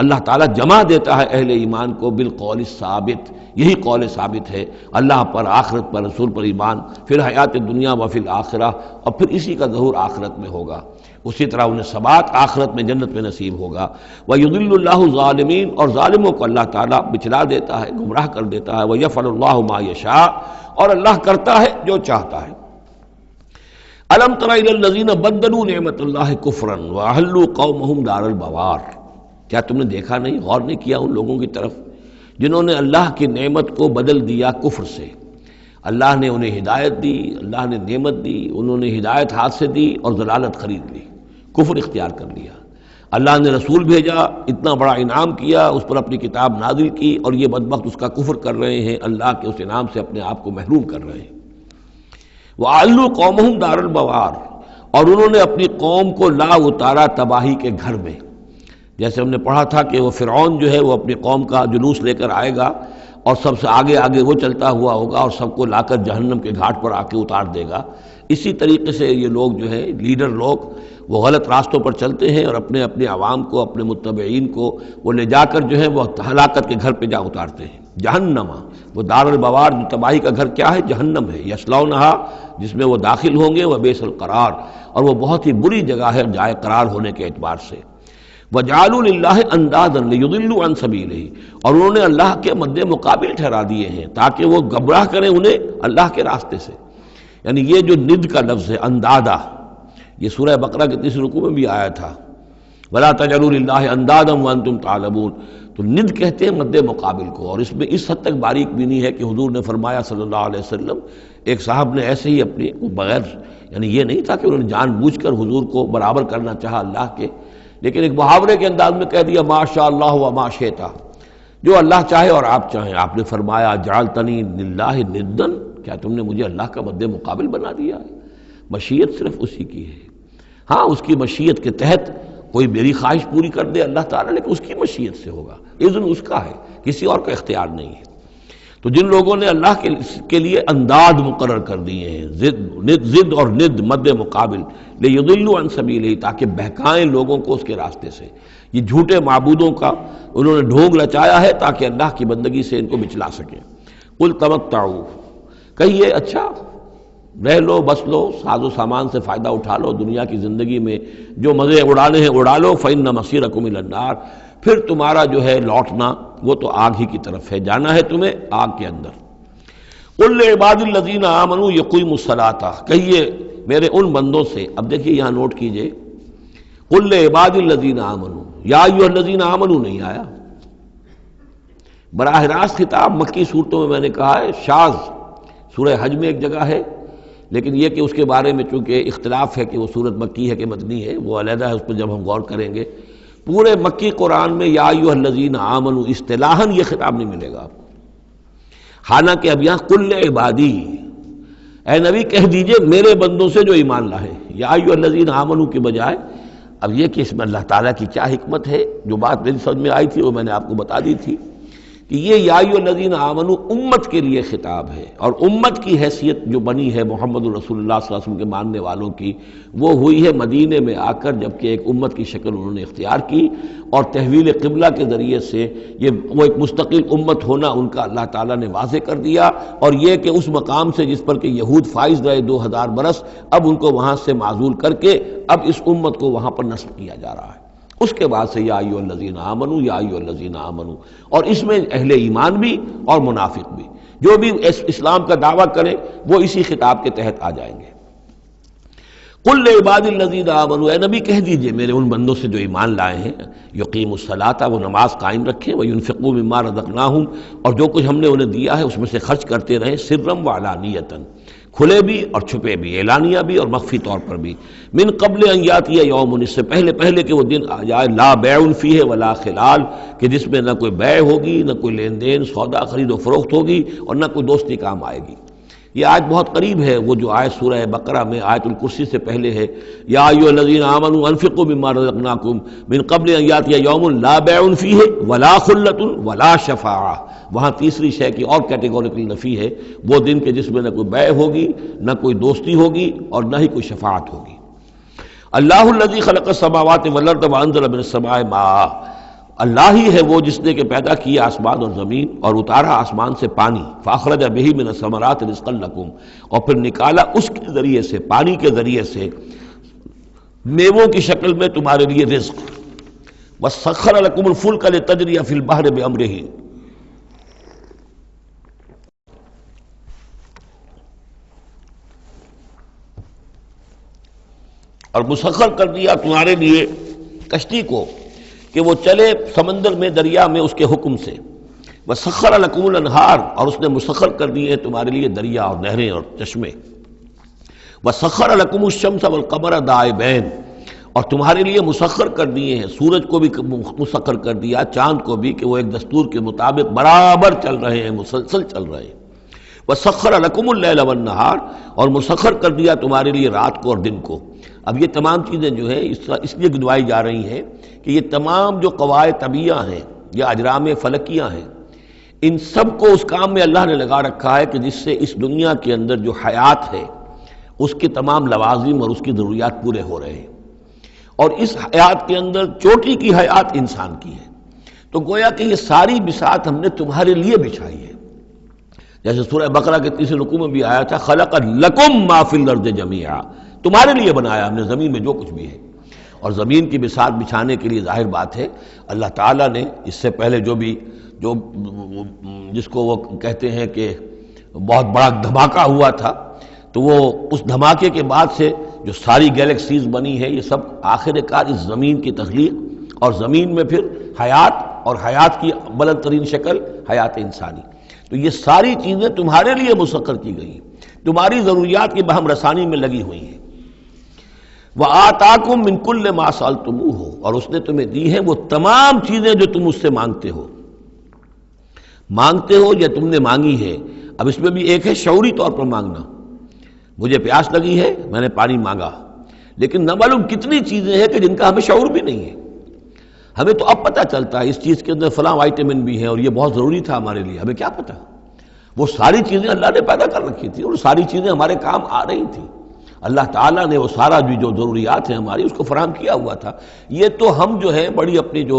اللہ تعالیٰ جمع دیتا ہے اہل ایمان کو بالقول ثابت. یہی قول ثابت ہے، اللہ پر، آخرت پر، رسول پر ایمان، پھر حیات دنیا و فی الآخرہ، اور پھر اسی کا ظہور آخرت میں ہوگا. اسی طرح انہیں ثبات آخرت میں جنت میں نصیب ہوگا. وَيُضِلُّ اللَّهُ الظَّالِمِينَ، اور ظالموں کو اللہ تعالیٰ بچلا دیتا ہے، گمراہ کر دیتا ہے. وَيَفْعَلُ اللَّهُ مَا يَشَاءُ، اور اللہ کرتا ہے جو چاہتا ہے. أَلَمْ تَرَ إِلَى الَّذِينَ بَدَّلُوا نِعْمَتَ اللَّهِ كُفْرًا وَأَحَلُّوا قَوْمَهُمْ دَارَ الْبَوَارِ، کیا تم نے دیکھا نہیں، غور نہیں کیا ان لوگوں کی طرف جنہوں نے اللہ کی نعمت کو بدل دیا کفر سے؟ اللہ نے انہیں ہدایت دی، اللہ نے نعمت دی، انہوں نے ہدایت ہاتھ سے دی اور ضلالت خرید لی، کفر اختیار کر لیا. اللہ نے رسول بھیجا، اتنا بڑا انعام کیا، اس پر اپنی کتاب نازل کی، اور یہ بدبخت اس کا کفر کر رہے ہیں، اللہ کے اس انعام سے اپنے آپ کو محروم کر رہے ہیں. وَأَحَلُّوا قَوْمَهُمْ دَارَ الْبَوَارِ، اور انہوں نے اپنی قوم کو لا اتارا تباہی کے گھر میں. جیسے ہم نے پڑھا تھا کہ وہ فرعون جو ہے وہ اپنی قوم کا جلوس لے کر آئے گا اور سب سے آگے آگے وہ چلتا ہوا ہوگا اور سب کو لا کر جہنم کے گھاٹ پر آ کے اتار دے گا. اسی طریقے سے یہ لوگ جو ہیں لیڈر لوگ وہ غلط راستوں پر چلتے ہیں اور اپنے اپنے عوام کو، اپنے متبعین کو وہ لے جا کر جو ہے وہ ہلاکت کے گھر پہ جا اتارتے ہیں. جہنم، وہ دار البوار، جو تباہی کا گھر کیا ہے؟ جہنم ہے. یصلونھا، جس میں وہ داخل ہوں گے. وبئس القرار، اور وہ بہت ہی بری جگہ ہے جائے قرار ہونے کے اعتبار سے. وَجَعَلُوا لِلَّهِ أَندَادًا لِيُضِلُّوا عَن سَبِيلِهِ، اور انہوں نے اللہ کے مد مقابل ٹھہرا دیے ہیں تاکہ وہ گمراہ کریں انہیں اللہ کے راستے سے. یعنی یہ جو ند کا لفظ ہے اندادا، یہ سورہ بقرہ کے تیسرے رکوع میں بھی آیا تھا، وَلَا تَجْعَلُوا لِلَّهِ أَندَادًا وَأَنْتُمْ تَعْلَمُونَ. تو ند کہتے ہیں مد مقابل کو، اور اس میں اس حد تک باریک بھی نہیں ہے کہ حضور نے فرمایا صلی اللہ علیہ وسلم، ایک صاحب نے ایسے ہی اپنی بغیر، یعنی یہ نہیں تھا کہ انہوں نے جان بوجھ کر حضور کو برابر کرنا چاہا اللہ کے، لیکن ایک محاورے کے انداز میں کہہ دیا ما شاء اللہ و ما شئت، جو اللہ چاہے اور آپ چاہیں. آپ نے فرمایا جعلتنی للہ ندن، کیا تم نے مجھے اللہ کا مد مقابل بنا دیا ہے؟ مشیت صرف اسی کی ہے. ہاں اس کی مشیت کے تحت کوئی میری خواہش پوری کر دے اللہ تعالیٰ، لیکن اس کی مشیت سے ہوگا، اذن اس کا ہے، کسی اور کا اختیار نہیں ہے. تو جن لوگوں نے اللہ کے لیے انداد مقرر کر دیے ہیں، ضد اور ند مد مقابل، لیضلوا عن سبیلہ، تاکہ بہکائیں لوگوں کو اس کے راستے سے. یہ جھوٹے معبودوں کا انہوں نے ڈھونگ رچایا ہے تاکہ اللہ کی بندگی سے ان کو بچلا سکیں. قل تمتعوا، کہیے اچھا رہ لو، بس لو، ساز و سامان سے فائدہ اٹھا لو، دنیا کی زندگی میں جو مزے اڑانے ہیں اڑا لو. فإن مصیرکم الی النار، پھر تمہارا جو ہے لوٹنا وہ تو آگ ہی کی طرف ہے، جانا ہے تمہیں آگ کے اندر. قل لعباد الذین آمنوا یقیموا الصلاۃ، کہیے میرے ان بندوں سے. اب دیکھیے یہاں نوٹ کیجئے، قل لعباد الذین آمنوا، یا ایھا الذین آمنوا نہیں آیا. براہ راست خطاب مکی صورتوں میں میں نے کہا ہے شاذ، سورہ حج میں ایک جگہ ہے، لیکن یہ کہ اس کے بارے میں چونکہ اختلاف ہے کہ وہ سورت مکی ہے کہ مدنی ہے، وہ علیحدہ ہے، اس پر جب ہم غور کریں گے. پورے مکی قرآن میں یا ایھا الذین آمنوا اصطلاحاً یہ خطاب نہیں ملے گا آپ کو. حالانکہ اب یہاں قل عبادی، اے نبی کہہ دیجئے میرے بندوں سے جو ایمان لائے. یا ایھا الذین آمنوا کے بجائے اب یہ کہ اس میں اللہ تعالیٰ کی کیا حکمت ہے. جو بات میری سمجھ میں آئی تھی وہ میں نے آپ کو بتا دی تھی کہ یہ یا ایھا الذین آمنوا امت کے لیے خطاب ہے، اور امت کی حیثیت جو بنی ہے محمد رسول اللہ صلی اللہ علیہ وسلم کے ماننے والوں کی، وہ ہوئی ہے مدینے میں آ کر، جبکہ ایک امت کی شکل انہوں نے اختیار کی، اور تحویل قبلہ کے ذریعے سے وہ ایک مستقل امت ہونا ان کا اللہ تعالیٰ نے واضح کر دیا، اور یہ کہ اس مقام سے جس پر کہ یہود فائز رہے 2000 برس، اب ان کو وہاں سے معزول کر کے اب اس امت کو وہاں پر نصب کیا جا رہا ہے۔ اس کے بعد سے یا ایھا الذین آمنوا، یا ایھا الذین آمنوا، اور اس میں اہل ایمان بھی اور منافق بھی، جو بھی اسلام کا دعویٰ کریں وہ اسی خطاب کے تحت آ جائیں گے۔ قل لعباد الذین آمنوا، اے نبی کہہ دیجئے میرے ان بندوں سے جو ایمان لائے ہیں، یقیموا الصلاۃ، وہ نماز قائم رکھیں، وینفقوا مما رزقناہم، اور جو کچھ ہم نے انہیں دیا ہے اس میں سے خرچ کرتے رہیں، سرا وعلانیۃ، کھلے بھی اور چھپے بھی، اعلانیہ بھی اور مخفی طور پر بھی، من قبل ان یاتی یوم، اس سے پہلے کہ وہ دن آ جائے، لا بیع فیہ ولا خلال، کہ جس میں نہ کوئی بیع ہوگی، نہ کوئی لین دین سودا خرید و فروخت ہوگی، اور نہ کوئی دوستی کام آئے گی۔ یہ آیت بہت قریب ہے، وہ جو آیت سورہ بقرہ میں آیت الکرسی سے پہلے ہے، یا ایھا الذین آمنوا انفقوا مما رزقناکم من قبل ان یاتی یوم لا بیع فیہ ولا خلۃ ولا شفاعہ، وہاں تیسری شے کی اور کیٹیگوریکل نفی ہے، وہ دن کے جس میں نہ کوئی بیع ہوگی، نہ کوئی دوستی ہوگی، اور نہ ہی کوئی شفاعت ہوگی۔ اللہ الذی خلق السماوات والارض وانزل من السماء ماء، اللہ ہی ہے وہ جس نے کہ پیدا کیا آسمان اور زمین اور اتارا آسمان سے پانی، فاخرج بہ من الثمرات رزقا لکم، اور پھر نکالا اس کے ذریعے سے، پانی کے ذریعے سے، میووں کی شکل میں تمہارے لیے رزق، وسخر لکم الفلک لتجری فی البحر بامرہ، اور مسخر کر دیا تمہارے لیے کشتی کو کہ وہ چلے سمندر میں، دریا میں اس کے حکم سے، وسخر لکم الانہار، اور اس نے مسخر کر دیے تمہارے لیے دریا اور نہریں اور چشمے، وسخر لکم الشمس والقمر دائبین، اور تمہارے لیے مسخر کر دیے ہیں، سورج کو بھی مسخر کر دیا، چاند کو بھی، کہ وہ ایک دستور کے مطابق برابر چل رہے ہیں، مسلسل چل رہے ہیں، وسخر لکم اللیل والنہار، اور مسخر کر دیا تمہارے لیے رات کو اور دن کو۔ اب یہ تمام چیزیں جو ہیں اس لیے گنوائی جا رہی ہیں کہ یہ تمام جو قواعد طبیعہ ہیں یا اجرام فلکیہ ہیں، ان سب کو اس کام میں اللہ نے لگا رکھا ہے کہ جس سے اس دنیا کے اندر جو حیات ہے اس کے تمام لوازم اور اس کی ضروریات پورے ہو رہے ہیں، اور اس حیات کے اندر چوٹی کی حیات انسان کی ہے، تو گویا کہ یہ ساری بساط ہم نے تمہارے لیے بچھائی ہے، جیسے سورہ بقرہ کے تیسرے رکوع میں بھی آیا تھا، خلق لکم ما فی الارض جمیعا، تمہارے لیے بنایا ہم نے زمین میں جو کچھ بھی ہے، اور زمین کی بساط بچھانے کے لیے ظاہر بات ہے اللہ تعالیٰ نے اس سے پہلے جو جس کو وہ کہتے ہیں کہ بہت بڑا دھماکہ ہوا تھا، تو وہ اس دھماکے کے بعد سے جو ساری گیلیکسیز بنی ہے، یہ سب آخر کار اس زمین کی تخلیق، اور زمین میں پھر حیات، اور حیات کی بلند ترین شکل حیات انسانی، تو یہ ساری چیزیں تمہارے لیے مسخر کی گئی ہیں، تمہاری ضروریات کی بہم رسانی میں لگی ہوئی ہیں۔ وَآتَاكُم مِّن كُلِّ مَا سَأَلْتُمُوهُ، اور اس نے تمہیں دی ہیں وہ تمام چیزیں جو تم اس سے مانگتے ہو یا تم نے مانگی ہے۔ اب اس میں بھی ایک ہے شعوری طور پر مانگنا، مجھے پیاس لگی ہے میں نے پانی مانگا، لیکن نہ معلوم کتنی چیزیں ہیں کہ جن کا ہمیں شعور بھی نہیں ہے، ہمیں تو اب پتہ چلتا ہے اس چیز کے اندر فلاں وائٹامن بھی ہے اور یہ بہت ضروری تھا ہمارے لیے، ہمیں کیا پتہ، وہ ساری چیزیں اللہ نے پیدا کر رکھی تھی اور ساری چیزیں ہمارے کام آ رہی تھیں، اللہ تعالیٰ نے وہ سارا بھی جو ضروریات ہیں ہماری اس کو فراہم کیا ہوا تھا۔ یہ تو ہم جو ہیں بڑی اپنی جو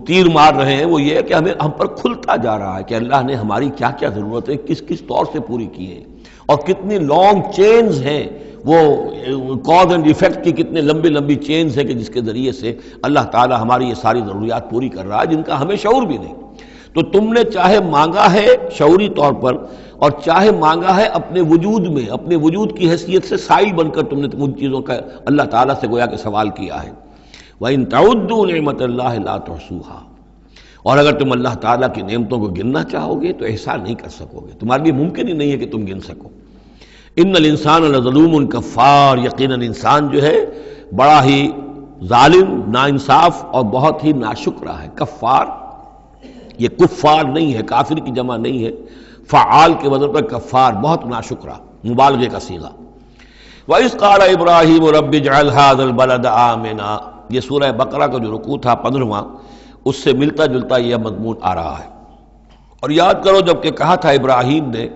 تیر مار رہے ہیں وہ یہ ہے کہ ہم پر کھلتا جا رہا ہے کہ اللہ نے ہماری کیا کیا ضرورتیں کس طور سے پوری کی ہیں، اور کتنی لانگ چینز ہیں، وہ کاز اینڈ ایفیکٹ کی کتنے لمبی چینز ہیں کہ جس کے ذریعے سے اللہ تعالیٰ ہماری یہ ساری ضروریات پوری کر رہا ہے جن کا ہمیں شعور بھی نہیں۔ تو تم نے چاہے مانگا ہے شعوری طور پر، اور چاہے مانگا ہے اپنے وجود میں، اپنے وجود کی حیثیت سے سائل بن کر تم نے ان چیزوں کا اللہ تعالیٰ سے گویا کہ سوال کیا ہے۔ وَإِن تَعُدُّوا نِعْمَتَ اللَّهِ لَا تُحْصُوهَا، اور اگر تم اللہ تعالیٰ کی نعمتوں کو گننا چاہو گے تو احصا نہیں کر سکو گے، تمہارے لیے ممکن ہی نہیں ہے کہ تم گن سکو۔ ان الانسان لظلوم کفار، یقیناً انسان جو ہے بڑا ہی ظالم، ناانصاف اور بہت ہی ناشکرا ہے۔ کفار، یہ کفار نہیں ہے، کافر کی جمع نہیں ہے، فعال کے وزن پر کفار، بہت ناشکرا، مبالغے کا صیغہ۔ وَإِذْ قَالَ إِبْرَاهِيمُ رَبِّ اجْعَلْ هَٰذَا الْبَلَدَ آمِنًا، یہ سورہ بقرہ کا جو رکوع تھا 15واں، اس سے ملتا جلتا یہ مضمون آ رہا ہے۔ اور یاد کرو جب کہ کہا تھا ابراہیم نے،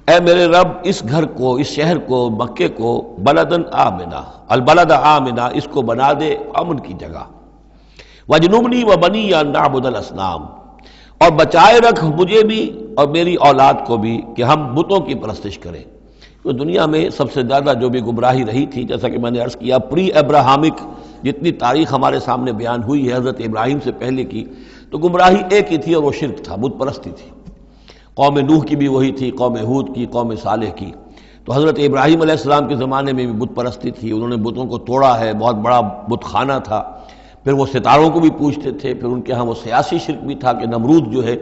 اے میرے رب اس گھر کو، اس شہر کو، مکے کو بلدن آمنا، البلد آمنا، اس کو بنا دے امن کی جگہ، وجنبنی وبنی ان نعبد الاصنام، اور بچائے رکھ مجھے بھی اور میری اولاد کو بھی کہ ہم بتوں کی پرستش کریں۔ تو دنیا میں سب سے زیادہ جو بھی گمراہی رہی تھی، جیسا کہ میں نے عرض کیا، پری ابراہمک جتنی تاریخ ہمارے سامنے بیان ہوئی ہے حضرت ابراہیم سے پہلے کی، تو گمراہی ایک ہی تھی اور وہ شرک تھا، بت پرستی تھی۔ قوم نوح کی بھی وہی تھی، قوم ہود کی، قوم صالح کی۔ تو حضرت ابراہیم علیہ السلام کے زمانے میں بھی بت پرستی تھی، انہوں نے بتوں کو توڑا ہے، بہت بڑا بت خانہ تھا۔ پھر وہ ستاروں کو بھی پوجتے تھے، پھر ان کے ہاں وہ سیاسی شرک بھی تھا کہ نمرود جو ہے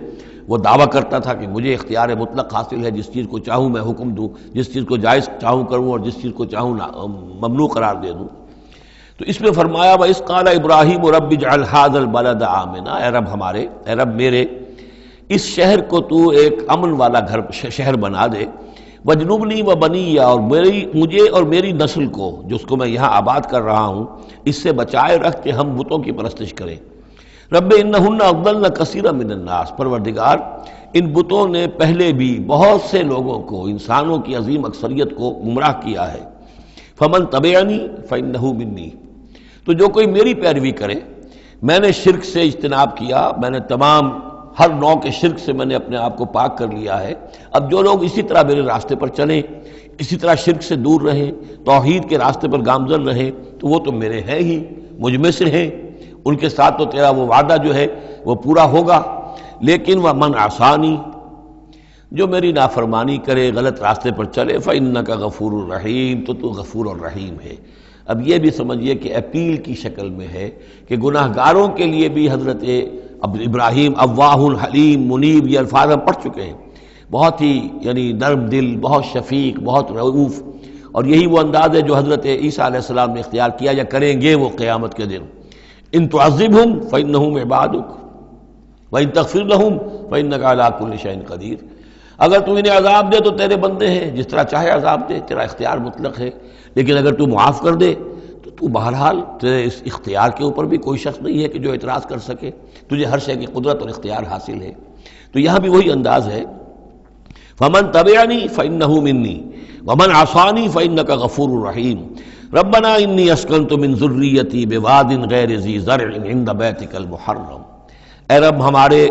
وہ دعویٰ کرتا تھا کہ مجھے اختیار مطلق حاصل ہے، جس چیز کو چاہوں میں حکم دوں، جس چیز کو جائز چاہوں کروں اور جس چیز کو چاہوں ممنوع قرار دے دوں۔ تو اس میں فرمایا وَإِذْ قَالَ إِبْرَاهِيمُ رَبِّ اجْعَلْ هَٰذَا الْبَلَدَ آمِنًا، اے رب ہمارے، اے رب میرے، اس شہر کو تو ایک امن والا گھر شہر بنا دے، وجنبنی وبنی، اور مجھے اور میری نسل کو جس کو میں یہاں آباد کر رہا ہوں اس سے بچائے رکھ کے ہم بتوں کی پرستش کریں۔ رب انہن اضللن کثیرا من الناس، پروردگار ان بتوں نے پہلے بھی بہت سے لوگوں کو، انسانوں کی عظیم اکثریت کو گمراہ کیا ہے۔ فمن تبعنی فانہ منی، تو جو کوئی میری پیروی کرے، میں نے شرک سے اجتناب کیا، میں نے تمام ہر نوع کے شرک سے میں نے اپنے آپ کو پاک کر لیا ہے۔ اب جو لوگ اسی طرح میرے راستے پر چلیں، اسی طرح شرک سے دور رہیں، توحید کے راستے پر گامزن رہیں، تو وہ تو میرے ہیں ہی، مجھ میں سے ہیں، ان کے ساتھ تو تیرا وہ وعدہ جو ہے وہ پورا ہوگا۔ لیکن ومن عصانی، جو میری نافرمانی کرے، غلط راستے پر چلے، فإنک غفور الرحیم، تو غفور الرحیم ہے۔ اب یہ بھی سمجھیے کہ اپیل کی شکل میں ہے کہ گناہ گاروں کے لیے بھی حضرت ابراہیم اواہ حلیم منیب، یہ الفاظ ہم پڑھ چکے ہیں، بہت ہی یعنی نرم دل، بہت شفیق، بہت رؤوف، اور یہی وہ انداز ہے جو حضرت عیسیٰ علیہ السلام نے اختیار کیا یا کریں گے وہ قیامت کے دن۔ ان تعذبہم فإنہم عبادک وإن تغفر لہم فإنک علی کل شیء قدیر، اگر تو انہیں عذاب دے تو تیرے بندے ہیں، جس طرح چاہے عذاب دے، تیرا اختیار مطلق ہے، لیکن اگر تو معاف کر دے تو بہرحال تیرے اس اختیار کے اوپر بھی کوئی شخص نہیں ہے کہ جو اعتراض کر سکے، تجھے ہر شے کی قدرت اور اختیار حاصل ہے۔ تو یہاں بھی وہی انداز ہے، فمن تبعنی فإنہ منی ومن عصانی فإنک غفور رحیم، ربنا انی اسکنت من ذریتی بواد غیر ذی زرع عند بیتک المحرم، اے رب ہمارے،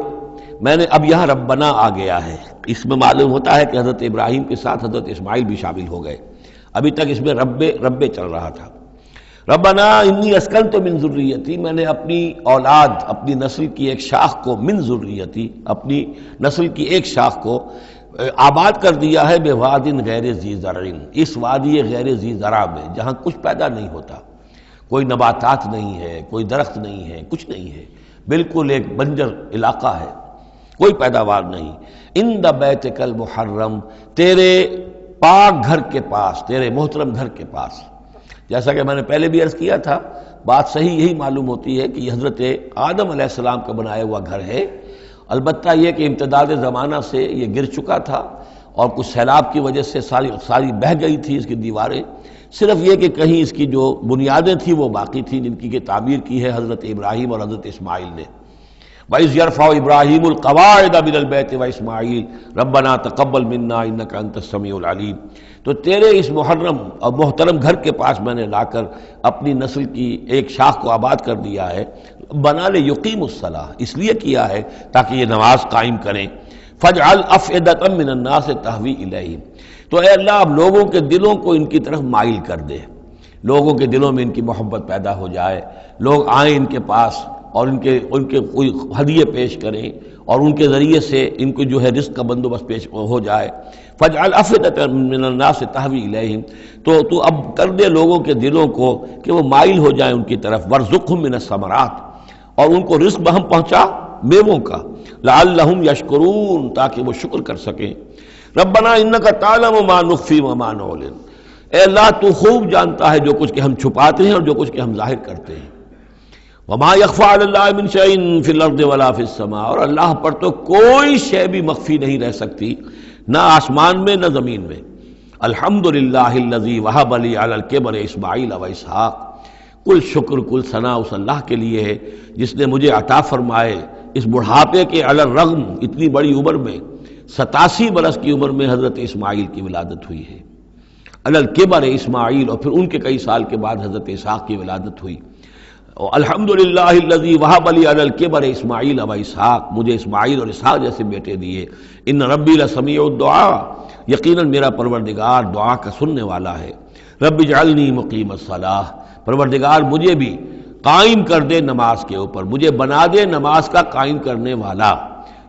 میں نے اب یہاں ربنا آ گیا ہے، اس میں معلوم ہوتا ہے کہ حضرت ابراہیم کے ساتھ حضرت اسماعیل بھی شامل ہو گئے، ابھی تک اس میں رب چل رہا تھا۔ ربنا انی اسکنت من ذریتی، میں نے اپنی اولاد، اپنی نسل کی ایک شاخ کو، من ذریتی، اپنی نسل کی ایک شاخ کو آباد کر دیا ہے، بواد غیر ذی زرع، اس وادی غیر ذی زرع میں جہاں کچھ پیدا نہیں ہوتا، کوئی نباتات نہیں ہے، کوئی درخت نہیں ہے، کچھ نہیں ہے، بالکل ایک بنجر علاقہ ہے، کوئی پیداوار نہیں، عند بیتک المحرم، تیرے پاک گھر کے پاس، تیرے محترم گھر کے پاس۔ جیسا کہ میں نے پہلے بھی عرض کیا تھا، بات صحیح یہی معلوم ہوتی ہے کہ یہ حضرت آدم علیہ السلام کا بنایا ہوا گھر ہے، البتہ یہ کہ امتداد زمانہ سے یہ گر چکا تھا اور کچھ سیلاب کی وجہ سے ساری بہہ گئی تھی اس کی دیواریں، صرف یہ کہ کہیں اس کی جو بنیادیں تھیں وہ باقی تھیں، جن کی کہ تعمیر کی ہے حضرت ابراہیم اور حضرت اسماعیل نے۔ وَإِذْ يَرْفَعُ إِبْرَاهِيمُ الْقَوَاعِدَ مِنَ الْبَيْتِ وَإِسْمَاعِيلُ رَبَّنَا تَقَبَّلْ مِنَّا إِنَّكَ أَنْتَ السَّمِيعُ الْعَلِيمُ، تو تیرے اس محرم اور محترم گھر کے پاس میں نے لا کر اپنی نسل کی ایک شاخ کو آباد کر دیا ہے، بنا لے یقیم الصلاۃ، اس لیے کیا ہے تاکہ یہ نماز قائم کریں، فَاجْعَلْ أَفْئِدَةً مِّنَ النَّاسِ تَهْوِي إِلَيْهِمْ، تو اے اللہ اب لوگوں کے دلوں کو ان کی طرف مائل کر دے، لوگوں کے دلوں میں ان کی محبت پیدا ہو جائے، لوگ آئیں ان کے پاس اور ان کے کوئی ہدیے پیش کریں اور ان کے ذریعے سے ان کو جو ہے رزق کا بندوبست پیش ہو جائے۔ فَاجْعَلْ أَفْئِدَةً مِّنَ النَّاسِ تَهْوِي إِلَيْهِمْ، تو اب کر دے لوگوں کے دلوں کو کہ وہ مائل ہو جائیں ان کی طرف، وَارْزُقْهُم مِّنَ الثَّمَرَاتِ، اور ان کو رزق ہم پہنچا میووں کا، لَعَلَّهُمْ يَشْكُرُونَ، تاکہ وہ شکر کر سکیں۔ ربنا انك تعلم ما نخفي وما نعلن، اے اللہ تو خوب جانتا ہے جو کچھ کہ ہم چھپاتے ہیں اور جو کچھ کہ ہم ظاہر کرتے ہیں۔ وما يخفى على الله من شيء في الارض ولا في السماء، اور اللہ پر تو کوئی شے بھی مخفی نہیں رہ سکتی، نہ آسمان میں نہ زمین میں۔ الحمدللہ الذی وہب لی علی الکبر اسماعیل و اسحاق، کل شکر کل ثنا اس اللہ کے لیے ہے جس نے مجھے عطا فرمائے اس بڑھاپے کے علی الرغم اتنی بڑی عمر میں 87 برس کی عمر میں حضرت اسماعیل کی ولادت ہوئی ہے، علی الکبر اسماعیل، اور پھر ان کے کئی سال کے بعد حضرت اسحاق کی ولادت ہوئی۔ الحمدللہ الذی وہب لی علی الکبر اسماعیل و اسحاق، مجھے اسماعیل اور اسحاق جیسے بیٹے دیے۔ ان ربی لسمیع الدعاء، یقیناً میرا پروردگار دعا کا سننے والا ہے۔ رب اجعلنی مقیم الصلاۃ، پروردگار مجھے بھی قائم کر دے نماز کے اوپر، مجھے بنا دے نماز کا قائم کرنے والا،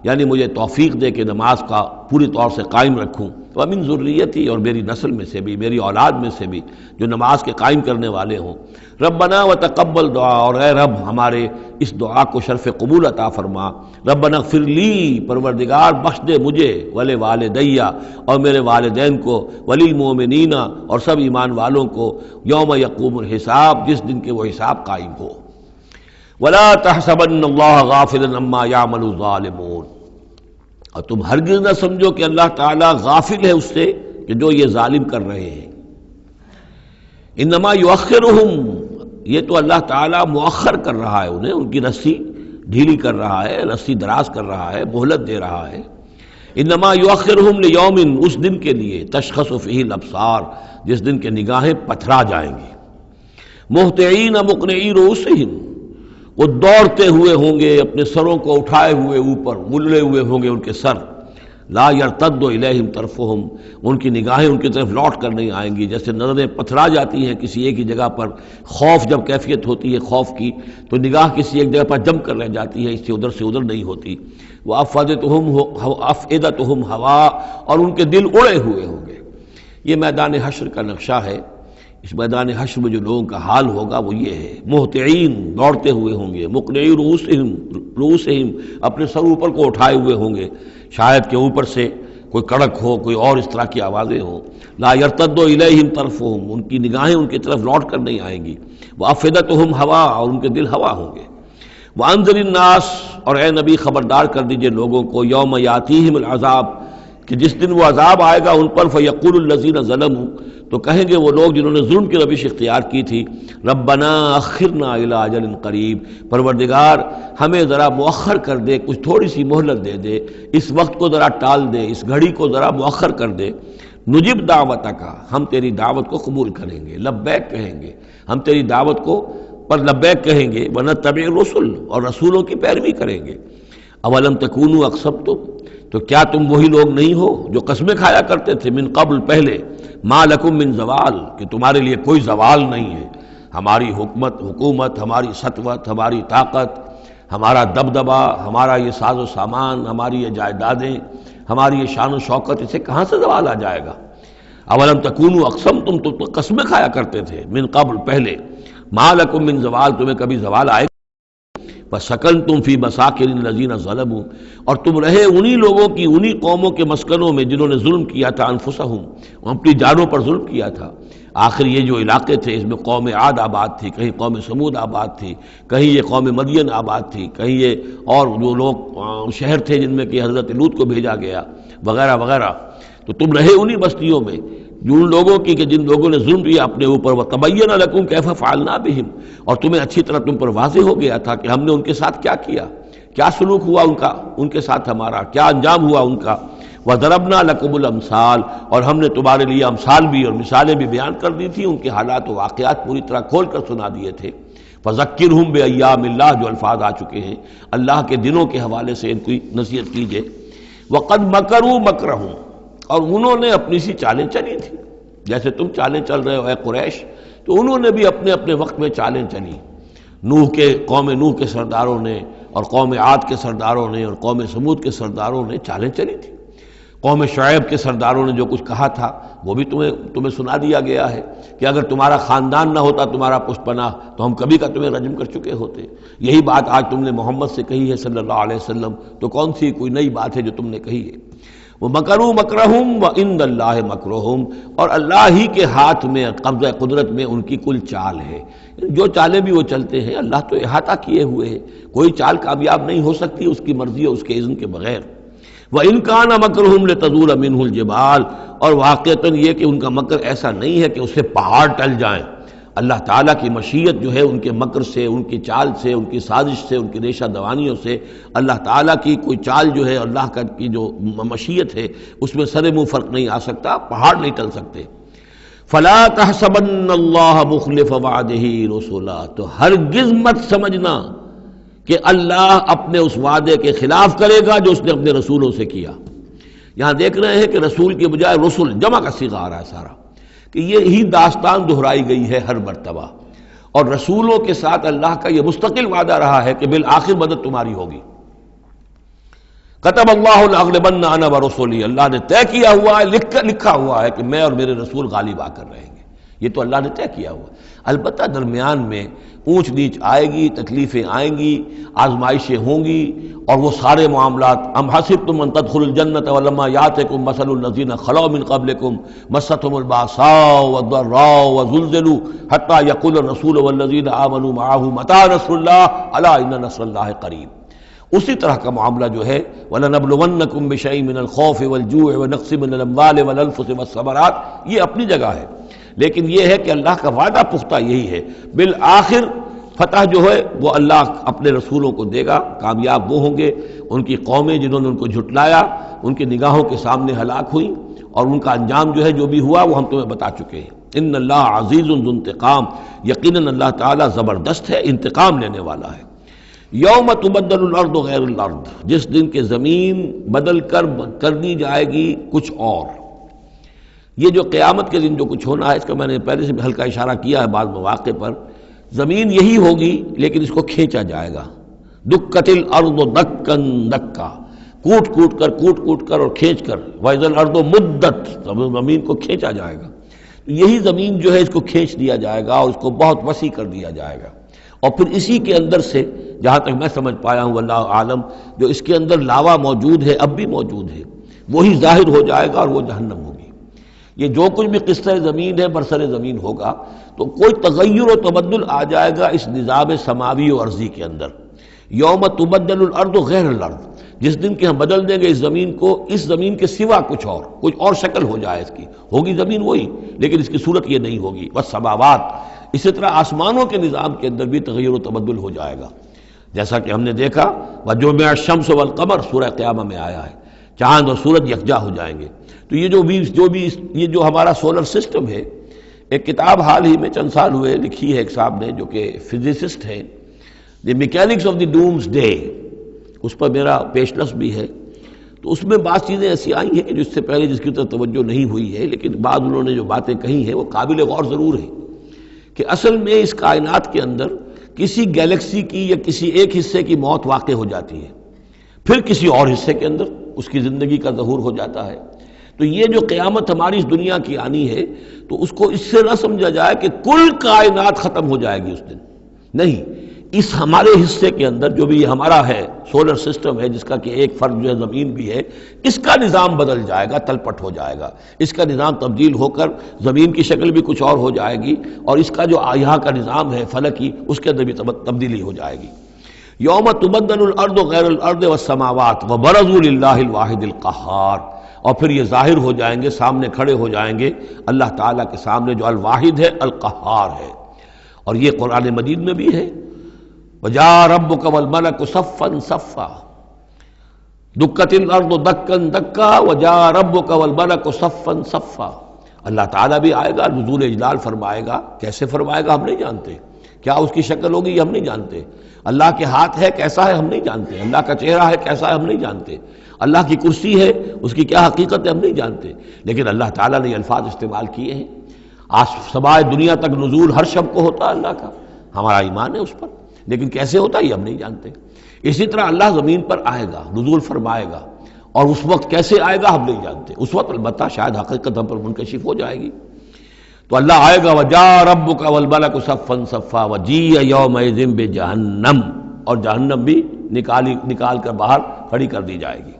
یعنی مجھے توفیق دے کہ نماز کا پوری طور سے قائم رکھوں۔ ومن ذریتی، اور میری نسل میں سے بھی، میری اولاد میں سے بھی جو نماز کے قائم کرنے والے ہوں۔ ربنا وتقبل دعا، اور اے رب ہمارے اس دعا کو شرف قبول عطا فرما۔ ربنا اغفر لی، پروردگار بخش دے مجھے، ولوالدیہ، اور میرے والدین کو، وللمؤمنین، اور سب ایمان والوں کو، یوم یقوم الحساب، جس دن کے وہ حساب قائم ہو۔ ولا تحسبن اللہ غافلا عما یعمل الظالمون، اور تم ہرگز نہ سمجھو کہ اللہ تعالیٰ غافل ہے اس سے کہ جو یہ ظالم کر رہے ہیں۔ انما یؤخرہم، یہ تو اللہ تعالیٰ مؤخر کر رہا ہے انہیں، ان کی رسی ڈھیلی کر رہا ہے، رسی دراز کر رہا ہے، مہلت دے رہا ہے۔ انما یؤخرہم لیوم، اس دن کے لیے تشخص فیہ الابصار، جس دن کے نگاہیں پتھرا جائیں گی۔ مہطعین مقنعی رؤوسہم، وہ دوڑتے ہوئے ہوں گے، اپنے سروں کو اٹھائے ہوئے اوپر، ملے ہوئے ہوں گے ان کے سر۔ لا یرتد الیہم طرفہم، ان کی نگاہیں ان کی طرف لوٹ کر نہیں آئیں گی، جیسے نظریں پتھرا جاتی ہیں کسی ایک ہی جگہ پر، خوف جب کیفیت ہوتی ہے خوف کی تو نگاہ کسی ایک جگہ پر جم کر رہ جاتی ہے، اس سے ادھر نہیں ہوتی۔ وافئدتہم ہوا، اور ان کے دل اڑے ہوئے ہوں گے۔ یہ میدان حشر کا نقشہ ہے۔ اس میدان حشر میں جو لوگوں کا حال ہوگا وہ یہ ہے، مہطعین، دوڑتے ہوئے ہوں گے، مقنعی رؤوسہم، اپنے سر اوپر کو اٹھائے ہوئے ہوں گے، شاید کہ اوپر سے کوئی کڑک ہو، کوئی اور اس طرح کی آوازیں ہوں۔ لا یرتد الیہم طرفہم، ان کی نگاہیں ان کی طرف لوٹ کر نہیں آئیں گی۔ وافئدتہم ہوا، اور ان کے دل ہوا ہوں گے۔ وانذر الناس، اور اے نبی خبردار کر دیجئے لوگوں کو، یوم یاتیہم العذاب، کہ جس دن وہ عذاب آئے گا ان پر، فیقول الذین ظلموا، تو کہیں گے وہ لوگ جنہوں نے ظلم کی روش اختیار کی تھی، ربنا اخرنا الی اجل قریب، پروردگار ہمیں ذرا مؤخر کر دے، کچھ تھوڑی سی مہلت دے دے، اس وقت کو ذرا ٹال دے، اس گھڑی کو ذرا مؤخر کر دے۔ نجب دعوتک، ہم تیری دعوت کو قبول کریں گے، لبیک کہیں گے، ہم تیری دعوت کو پر لبیک کہیں گے، ونتبع الرسل، اور رسولوں کی پیروی کریں گے۔ اولم تکونوا اقسمتم، تو کیا تم وہی لوگ نہیں ہو جو قسمیں کھایا کرتے تھے، من قبل، پہلے، ما لکم من زوال، کہ تمہارے لیے کوئی زوال نہیں ہے، ہماری حکومت، ہماری سطوت، ہماری طاقت، ہمارا دبدبا، ہمارا یہ ساز و سامان، ہماری یہ جائیدادیں، ہماری یہ شان و شوکت، اسے کہاں سے زوال آ جائے گا؟ اولم تکونوا اقسمتم، تم تو قسمیں کھایا کرتے تھے، من قبل، پہلے، ما لکم من زوال، تمہیں کبھی زوال آئے گا؟ وَسَكَنْتُمْ فِي مَسَاكِنِ الَّذِينَ ظَلَمُوا، اور تم رہے انہی لوگوں کی، انہی قوموں کے مسکنوں میں جنہوں نے ظلم کیا تھا، انفسہم، اپنی جانوں پر ظلم کیا تھا۔ آخر یہ جو علاقے تھے اس میں قوم عاد آباد تھی، کہیں قوم سمود آباد تھی، کہیں یہ قوم مدین آباد تھی، کہیں یہ اور جو لوگ شہر تھے جن میں کہ حضرت لوط کو بھیجا گیا، وغیرہ وغیرہ۔ تو تم رہے انہی بستیوں میں ان لوگوں کی کہ جن لوگوں نے ظلم کیا اپنے اوپر، وَتَبَيَّنَ لَكُمْ كَيْفَ فَعَلْنَا بِهِمْ، اور تمہیں اچھی طرح تم پر واضح ہو گیا تھا کہ ہم نے ان کے ساتھ کیا کیا، کیا سلوک ہوا ان کا، ان کے ساتھ ہمارا کیا انجام ہوا ان کا۔ وَضَرَبْنَا لَكُمُ الْأَمْثَالَ، اور ہم نے تمہارے لیے امثال بھی اور مثالیں بھی بیان کر دی تھی، ان کے حالات و واقعات پوری طرح کھول کر سنا دیے تھے۔ فَذَكِّرْهُمْ بِأَيَّامِ اللَّهِ، جو الفاظ آ چکے ہیں اللہ کے دنوں کے حوالے سے ان کی نصیحت کیجئے۔ وَقَدْ مَكَرُوا مَكْرَهُمْ، اور انہوں نے اپنی سی چالیں چلی تھی، جیسے تم چالیں چل رہے ہو اے قریش، تو انہوں نے بھی اپنے اپنے وقت میں چالیں چلی۔ قوم نوح کے سرداروں نے، اور قوم عاد کے سرداروں نے، اور قوم سمود کے سرداروں نے چالیں چلی تھی۔ قوم شعیب کے سرداروں نے جو کچھ کہا تھا وہ بھی تمہیں سنا دیا گیا ہے کہ اگر تمہارا خاندان نہ ہوتا، تمہارا پشت پناہ، تو ہم کبھی کا تمہیں رجم کر چکے ہوتے۔ یہی بات آج تم نے محمد سے کہی ہے صلی اللہ علیہ وسلم، تو کون سی کوئی نئی بات ہے جو تم نے کہی ہے؟ وَمَكَرُوا مَكْرَهُمْ وَعِندَ اللَّهِ مَكْرُهُمْ، اور اللہ ہی کے ہاتھ میں، قبضہ قدرت میں ان کی کل چال ہے۔ جو چالیں بھی وہ چلتے ہیں اللہ تو احاطہ کیے ہوئے ہے، کوئی چال کامیاب نہیں ہو سکتی اس کی مرضی اور اس کے اذن کے بغیر۔ وَإِنْ كَانَ مَكْرُهُمْ لِتَزُولَ مِنْهُ الْجِبَالُ، اور واقعتاً یہ کہ ان کا مکر ایسا نہیں ہے کہ اس سے پہاڑ ٹل جائیں۔ اللہ تعالیٰ کی مشیت جو ہے ان کے مکر سے، ان کی چال سے، ان کی سازش سے، ان کی ریشہ دوانیوں سے، اللہ تعالیٰ کی کوئی چال جو ہے، اللہ کی جو مشیت ہے اس میں سر منہ فرق نہیں آ سکتا، پہاڑ نہیں ٹل سکتے۔ فلا تحسبن اللہ مخلف وعدہ رسلا، تو ہرگز مت سمجھنا کہ اللہ اپنے اس وعدے کے خلاف کرے گا جو اس نے اپنے رسولوں سے کیا۔ یہاں دیکھ رہے ہیں کہ رسول کے بجائے رسل جمع کا صیغہ آ رہا ہے سارا، کہ یہی داستان دہرائی گئی ہے ہر مرتبہ، اور رسولوں کے ساتھ اللہ کا یہ مستقل وعدہ رہا ہے کہ بالآخر مدد تمہاری ہوگی۔ کتب اللہ لأغلبن انا ورسلی، اللہ نے طے کیا ہوا ہے، لکھا ہوا ہے کہ میں اور میرے رسول غالب آ کر رہیں گے، یہ تو اللہ نے طے کیا ہوا ہے۔ البتہ درمیان میں اونچ نیچ آئے گی، تکلیفیں آئیں گی، آزمائشیں ہوں گی، اور وہ سارے معاملات ام حسبتم ان تدخلوا الجنۃ ولما یاتکم مثل الذین خلوا من قبلکم مستهم الباساء والضراء وزلزلوا حتى يقول الرسول والذین آمنوا معه متى نصر اللہ الا ان نصر اللہ قریب۔ اسی طرح کا معاملہ جو ہے وَلَنَبْلُوَنَّكُمْ بِشَيْءٍ مِّنَ الْخَوْفِ وَالْجُوعِ وَنَقْصٍ مِّنَ الْأَمْوَالِ وَالْأَنفُسِ وَالثَّمَرَاتِ، یہ اپنی جگہ ہے، لیکن یہ ہے کہ اللہ کا وعدہ پختہ یہی ہے، بالآخر فتح جو ہے وہ اللہ اپنے رسولوں کو دے گا، کامیاب وہ ہوں گے۔ ان کی قومیں جنہوں نے ان کو جھٹلایا ان کی نگاہوں کے سامنے ہلاک ہوئیں، اور ان کا انجام جو ہے جو بھی ہوا وہ ہم تمہیں بتا چکے ہیں۔ ان اللہ عزیز ذو انتقام، یقیناً اللہ تعالیٰ زبردست ہے، انتقام لینے والا ہے۔ یوم تبدل الارض غیر الارض، جس دن کہ زمین بدل کر دی جائے گی کچھ اور۔ یہ جو قیامت کے دن جو کچھ ہونا ہے اس کا میں نے پہلے سے بھی ہلکا اشارہ کیا ہے بعض مواقع پر، زمین یہی ہوگی لیکن اس کو کھینچا جائے گا۔ دکت الارض دکن دکا، کوٹ کر اور کھینچ کر، وَإِذَا الْأَرْضُ مُدَّتْ، زمین کو کھینچا جائے گا۔ یہی زمین جو ہے اس کو کھینچ دیا جائے گا اور اس کو بہت وسیع کر دیا جائے گا، اور پھر اسی کے اندر سے جہاں تک میں سمجھ پایا ہوں واللہ عالم، جو اس کے اندر لاوا موجود ہے، اب بھی موجود ہے، وہی ظاہر ہو جائے گا اور وہ جہنم ہوگی۔ یہ جو کچھ بھی قصہ زمین ہے برسر زمین ہوگا تو کوئی تغیر و تبدل آ جائے گا اس نظام سماوی و ارضی کے اندر۔ یوم تبدل الارض غیر الارض، جس دن کہ ہم بدل دیں گے اس زمین کو، اس زمین کے سوا کچھ اور شکل ہو جائے اس کی، ہوگی زمین وہی لیکن اس کی صورت یہ نہیں ہوگی۔ والسماوات، اسی طرح آسمانوں کے نظام کے اندر بھی تغیر و تبدل ہو جائے گا، جیسا کہ ہم نے دیکھا وَجُمِعَ الشَّمْسُ وَالْقَمَرُ سورہ قیامہ میں آیا ہے، چاند اور سورج یکجا ہو جائیں گے۔ تو یہ جو ہمارا سولر سسٹم ہے، ایک کتاب حال ہی میں چند سال ہوئے لکھی ہے ایک صاحب نے جو کہ فزسسٹ ہیں، the mechanics of the doomsday, اس پر میرا پیشنس بھی ہے۔ تو اس میں بعض چیزیں ایسی آئی ہیں کہ جس سے پہلے جس کی طرف توجہ نہیں ہوئی ہے، لیکن بعض انہوں نے جو باتیں کہی ہیں وہ قابل غور ضرور ہیں، کہ اصل میں اس کائنات کے اندر کسی گیلیکسی کی یا کسی ایک حصے کی موت واقع ہو جاتی ہے، پھر کسی اور حصے کے اندر اس کی زندگی کا ظہور ہو جاتا ہے۔ تو یہ جو قیامت ہماری اس دنیا کی آنی ہے تو اس کو اس سے نہ سمجھا جائے کہ کل کائنات ختم ہو جائے گی اس دن، نہیں، اس ہمارے حصے کے اندر جو بھی ہمارا ہے سولر سسٹم ہے، جس کا کہ ایک فرد جو ہے زمین بھی ہے، اس کا نظام بدل جائے گا، تلپٹ ہو جائے گا، اس کا نظام تبدیل ہو کر زمین کی شکل بھی کچھ اور ہو جائے گی، اور اس کا جو یہاں کا نظام ہے فلکی، اس کے اندر بھی تبدیلی ہو جائے گی۔ یوم تبدل الارض غیر الارض والسماوات وبرزوا للہ الواحد القہار، اور پھر یہ ظاہر ہو جائیں گے، سامنے کھڑے ہو جائیں گے اللہ تعالیٰ کے سامنے جو الواحد ہے، القہار ہے۔ اور یہ قرآن مجید میں بھی ہے، وَجَاءَ رَبُّكَ وَالْمَلَكُ صَفًّا صَفًّا، دُكَّتِ الْأَرْضُ دَكًّا دَكًّا وَجَاءَ رَبُّكَ وَالْمَلَكُ صَفًّا صَفًّا، اللہ تعالیٰ بھی آئے گا، نزول اجلال فرمائے گا، کیسے فرمائے گا ہم نہیں جانتے، کیا اس کی شکل ہوگی یہ ہم نہیں جانتے، اللہ کے ہاتھ ہے کیسا ہے ہم نہیں جانتے، اللہ کا چہرہ ہے کیسا ہے ہم نہیں جانتے، اللہ کی کرسی ہے اس کی کیا حقیقت ہے ہم نہیں جانتے، لیکن اللہ تعالیٰ نے یہ الفاظ استعمال کیے ہیں۔ سمائے دنیا تک نزول ہر شب کو ہوتا ہے اللہ کا، ہمارا ایمان ہے اس پر، لیکن کیسے ہوتا ہے یہ ہم نہیں جانتے۔ اسی طرح اللہ زمین پر آئے گا، نزول فرمائے گا، اور اس وقت کیسے آئے گا ہم نہیں جانتے، اس وقت البتہ شاید حقیقت ہم پر منکشف ہو جائے گی۔ تو اللہ آئے گا وَجَاءَ رَبُّكَ وَالْمَلَكُ صَفًّا صَفًّا وَجِيءَ يَوْمَئِذٍ بِجَهَنَّمَ، اور جہنم بھی نکال کر باہر کھڑی کر دی جائے گی۔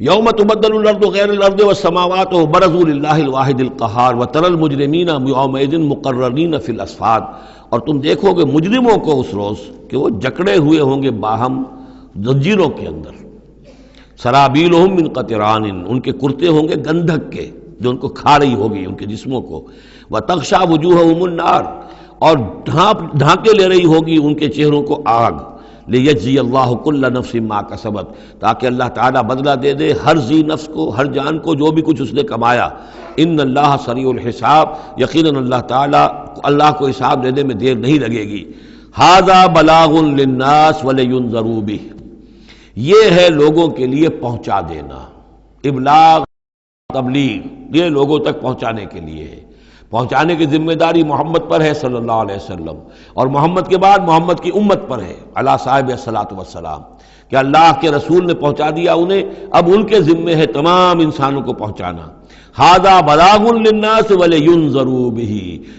یوم تبدل الارض غیر الارض والسماوات وبرزوا للہ الواحد القہار وتری المجرمین یومئذ مقرنین فی الاصفاد، اور تم دیکھو گے مجرموں کو اس روز کہ وہ جکڑے ہوئے ہوں گے باہم زنجیروں کے اندر، سرابیلہم من قطران، ان کے کرتے ہوں گے گندھک کے، جو ان کو کھا رہی ہوگی ان کے جسموں کو، وَتَغْشَى وُجُوهَهُمُ النَّارُ، اور ڈھانکے لے رہی ہوگی ان کے چہروں کو آگ، لِيَجْزِيَ اللَّهُ كُلَّ نَفْسٍ مَا كَسَبَتْ، تاکہ اللہ تعالیٰ بدلہ دے دے ہر ذی نفس کو، ہر جان کو جو بھی کچھ اس نے کمایا۔ ان اللہ سریع الحساب، یقیناً اللہ تعالیٰ، اللہ کو حساب دینے میں دیر نہیں لگے گی۔ ھذا بلاغ للناس ولینذروا بہ، یہ ہے لوگوں کے لیے پہنچا دینا، ابلاغ تبلیغ، یہ لوگوں تک پہنچانے کے لیے ہے۔ پہنچانے کی ذمہ داری محمد پر ہے صلی اللہ علیہ وسلم، اور محمد کے بعد محمد کی امت پر ہے علی صاحب الصلاۃ والسلام، کہ اللہ کے رسول نے پہنچا دیا انہیں، اب ان کے ذمے ہے تمام انسانوں کو پہنچانا۔ ھذا بلاغ للناس ولینذروا بہ،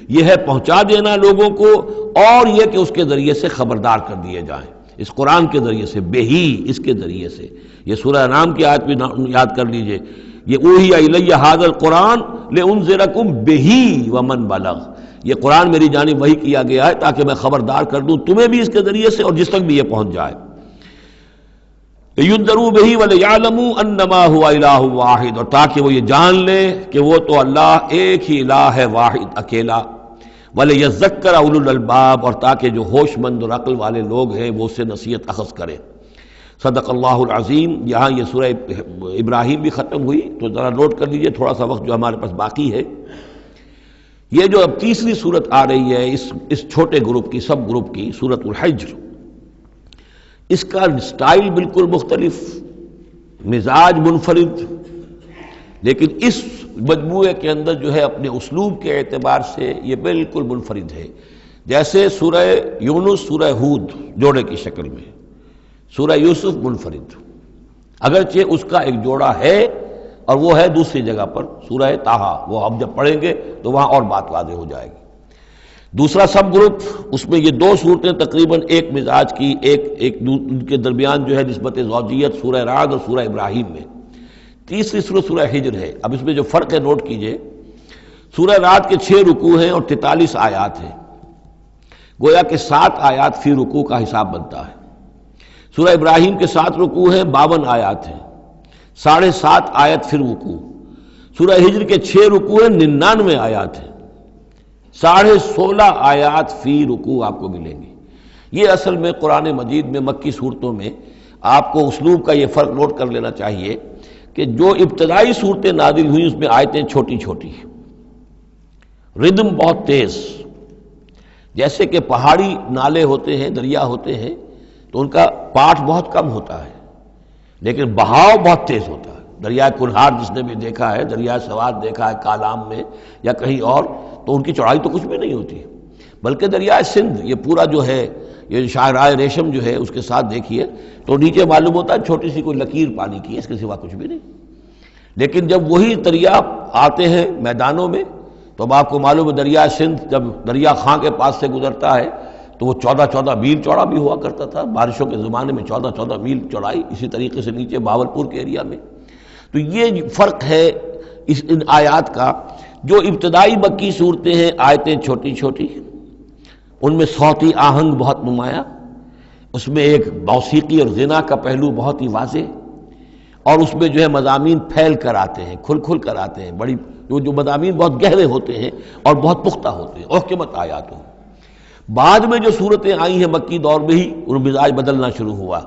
یہ ہے پہنچا دینا لوگوں کو، اور یہ کہ اس کے ذریعے سے خبردار کر دیے جائیں، اس قرآن کے ذریعے سے، بہی، اس کے ذریعے سے۔ یہ سورہ انعام کی آیت بھی یاد کر لیجئے، یہ اوحی الی ھذا القرآن لانذرکم بہ ومن بلغ، یہ قرآن میری جانب وحی کیا گیا ہے تاکہ میں خبردار کر دوں تمہیں بھی اس کے ذریعے سے اور جس تک بھی یہ پہنچ جائے۔ لینذروا بہ ولیعلموا انما هو الہ واحد، اور تاکہ وہ یہ جان لیں کہ وہ تو اللہ ایک ہی الہ ہے، واحد، اکیلا۔ ولیذکر اولو الالباب، اور تاکہ جو ہوش مند اور عقل والے لوگ ہیں وہ اس سے نصیحت اخذ کریں۔ صدق اللہ العظیم۔ یہاں یہ سورہ ابراہیم بھی ختم ہوئی، تو ذرا نوٹ کر لیجئے تھوڑا سا وقت جو ہمارے پاس باقی ہے۔ یہ جو اب تیسری صورت آ رہی ہے اس چھوٹے گروپ کی، سب گروپ کی، سورۃ الحجر، اس کا سٹائل بالکل مختلف، مزاج منفرد، لیکن اس مجموعے کے اندر جو ہے اپنے اسلوب کے اعتبار سے یہ بالکل منفرد ہے۔ جیسے سورہ یونس، سورہ ہود جوڑے کی شکل میں، سورہ یوسف منفرد، اگرچہ اس کا ایک جوڑا ہے اور وہ ہے دوسری جگہ پر سورہ طٰہٰ، وہ ہم جب پڑھیں گے تو وہاں اور بات واضح ہو جائے گی۔ دوسرا سب گروپ، اس میں یہ دو صورتیں تقریباً ایک مزاج کی، ایک ان کے درمیان جو ہے نسبت زوجیت، سورہ رعد اور سورہ ابراہیم میں۔ تیسری سورہ سورہ ہجر ہے۔ اب اس میں جو فرق ہے نوٹ کیجئے، سورہ رعد کے 6 رکوع ہیں اور 43 آیات ہیں، گویا کہ 7 آیات فی رکوع کا حساب بنتا ہے۔ سورہ ابراہیم کے 7 رکوع ہیں، 52 آیات ہیں، 7.5 آیت فی رکوع۔ سورہ ہجر کے 6 رکوع ہیں، 99 آیات ہیں، 16.5 آیات فی رکوع آپ کو ملیں گی۔ یہ اصل میں قرآن مجید میں مکی صورتوں میں آپ کو اسلوب کا یہ فرق نوٹ کر لینا چاہیے کہ جو ابتدائی صورتیں نازل ہوئی اس میں آیتیں چھوٹی چھوٹی، ردم بہت تیز، جیسے کہ پہاڑی نالے ہوتے ہیں، دریا ہوتے ہیں تو ان کا پاٹ بہت کم ہوتا ہے لیکن بہاؤ بہت تیز ہوتا ہے۔ دریائے کنہار جس نے بھی دیکھا ہے، دریائے سوات دیکھا ہے کالام میں یا کہیں اور، تو ان کی چوڑائی تو کچھ بھی نہیں ہوتی، بلکہ دریائے سندھ یہ پورا جو ہے، یہ شاہراہ ریشم جو ہے اس کے ساتھ دیکھیے تو نیچے معلوم ہوتا ہے چھوٹی سی کوئی لکیر پانی کی ہے، اس کے سوا کچھ بھی نہیں۔ لیکن جب وہی دریا آتے ہیں میدانوں میں تو اب آپ کو معلوم ہے دریائے سندھ جب دریا خاں کے پاس سے گزرتا ہے تو وہ 14 میل چوڑا بھی ہوا کرتا تھا، بارشوں کے زمانے میں 14 میل چوڑائی، اسی طریقے سے نیچے باولپور کے ایریا میں۔ تو یہ فرق ہے ان آیات کا۔ جو ابتدائی مکی صورتیں ہیں آیتیں چھوٹی چھوٹی، ان میں صوتی آہنگ بہت نمایاں، اس میں ایک موسیقی اور غنا کا پہلو بہت ہی واضح، اور اس میں جو ہے مضامین پھیل کر آتے ہیں، کھل کھل کر آتے ہیں، بڑی جو مضامین بہت گہرے ہوتے ہیں اور بہت پختہ ہوتے ہیں، احکمت آیات ہوں۔ بعد میں جو صورتیں آئی ہیں مکی دور میں ہی ان مزاج بدلنا شروع ہوا،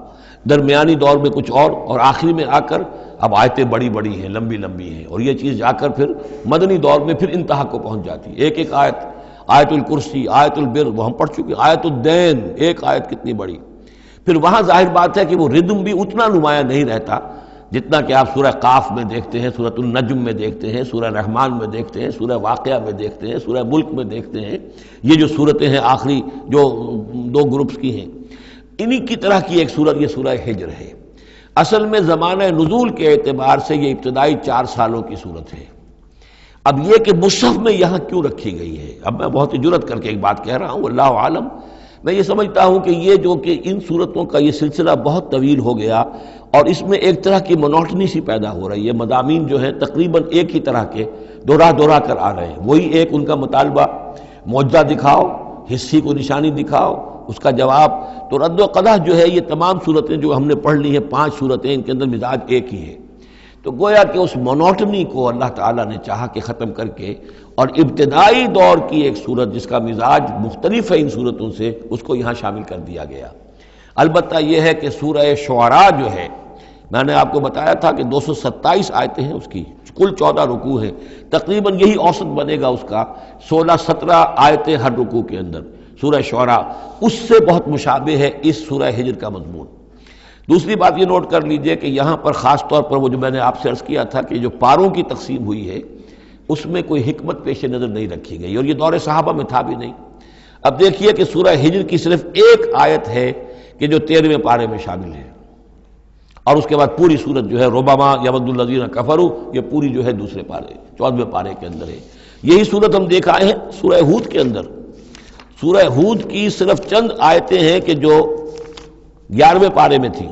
درمیانی دور میں کچھ اور آخری میں آ کر اب آیتیں بڑی بڑی ہیں، لمبی لمبی ہیں، اور یہ چیز جا کر پھر مدنی دور میں پھر انتہا کو پہنچ جاتی ہے۔ ایک ایک آیت، آیت الکرسی، آیت البر، وہ ہم پڑھ چکے، آیت الدین، ایک آیت کتنی بڑی۔ پھر وہاں ظاہر بات ہے کہ وہ ردم بھی اتنا نمایاں نہیں رہتا جتنا کہ آپ سورہ قاف میں دیکھتے ہیں، سورۃ النجم میں دیکھتے ہیں، سورہ رحمان میں دیکھتے ہیں، سورہ واقعہ میں دیکھتے ہیں، سورہ ملک میں دیکھتے ہیں۔ یہ جو صورتیں ہیں آخری جو 2 گروپس کی ہیں، انہی کی طرح کی ایک صورت یہ سورہ ہجر ہے۔ اصل میں زمانہ نزول کے اعتبار سے یہ ابتدائی 4 سالوں کی صورت ہے۔ اب یہ کہ مصحف میں یہاں کیوں رکھی گئی ہے، اب میں بہت ہی جرت کر کے ایک بات کہہ رہا ہوں، اللہ عالم۔ میں یہ سمجھتا ہوں کہ یہ جو کہ ان صورتوں کا یہ سلسلہ بہت طویل ہو گیا اور اس میں ایک طرح کی منوٹنی سی پیدا ہو رہی ہے، مضامین جو ہیں تقریباً ایک ہی طرح کے دہرا کر آ رہے ہیں، وہی ایک ان کا مطالبہ، معجزہ دکھاؤ، حصی کو نشانی دکھاؤ، اس کا جواب۔ تو رد و قدح جو ہے یہ تمام صورتیں جو ہم نے پڑھ لی ہیں 5 صورتیں، ان کے اندر مزاج ایک ہی ہے۔ تو گویا کہ اس مونوٹنی کو اللہ تعالیٰ نے چاہا کہ ختم کر کے، اور ابتدائی دور کی ایک صورت جس کا مزاج مختلف ہے ان صورتوں سے، اس کو یہاں شامل کر دیا گیا۔ البتہ یہ ہے کہ سورہ شعراء جو ہے، میں نے آپ کو بتایا تھا کہ 227 آیتیں ہیں اس کی، کل 14 رکوع ہیں، تقریباً یہی اوسط بنے گا اس کا، 16-17 آیتیں ہر رکوع کے اندر۔ سورہ شعراء اس سے بہت مشابہ ہے اس سورہ ہجر کا مضمون۔ دوسری بات یہ نوٹ کر لیجئے کہ یہاں پر خاص طور پر وہ جو میں نے آپ سے عرض کیا تھا کہ جو پاروں کی تقسیم ہوئی ہے اس میں کوئی حکمت پیش نظر نہیں رکھی گئی، اور یہ دور صحابہ میں تھا بھی نہیں۔ اب دیکھیے کہ سورہ ہجر کی صرف ایک آیت ہے کہ جو 13ویں پارے میں شامل ہے، اور اس کے بعد پوری سورت جو ہے ربما یود الذین کفروا، یہ پوری جو ہے دوسرے پارے 14ویں پارے کے اندر ہے۔ یہی سورت ہم دیکھ آئے ہیں سورہ ہود کے اندر۔ سورہ ہود کی صرف چند آیتیں ہیں کہ جو 11ویں پارے میں تھی۔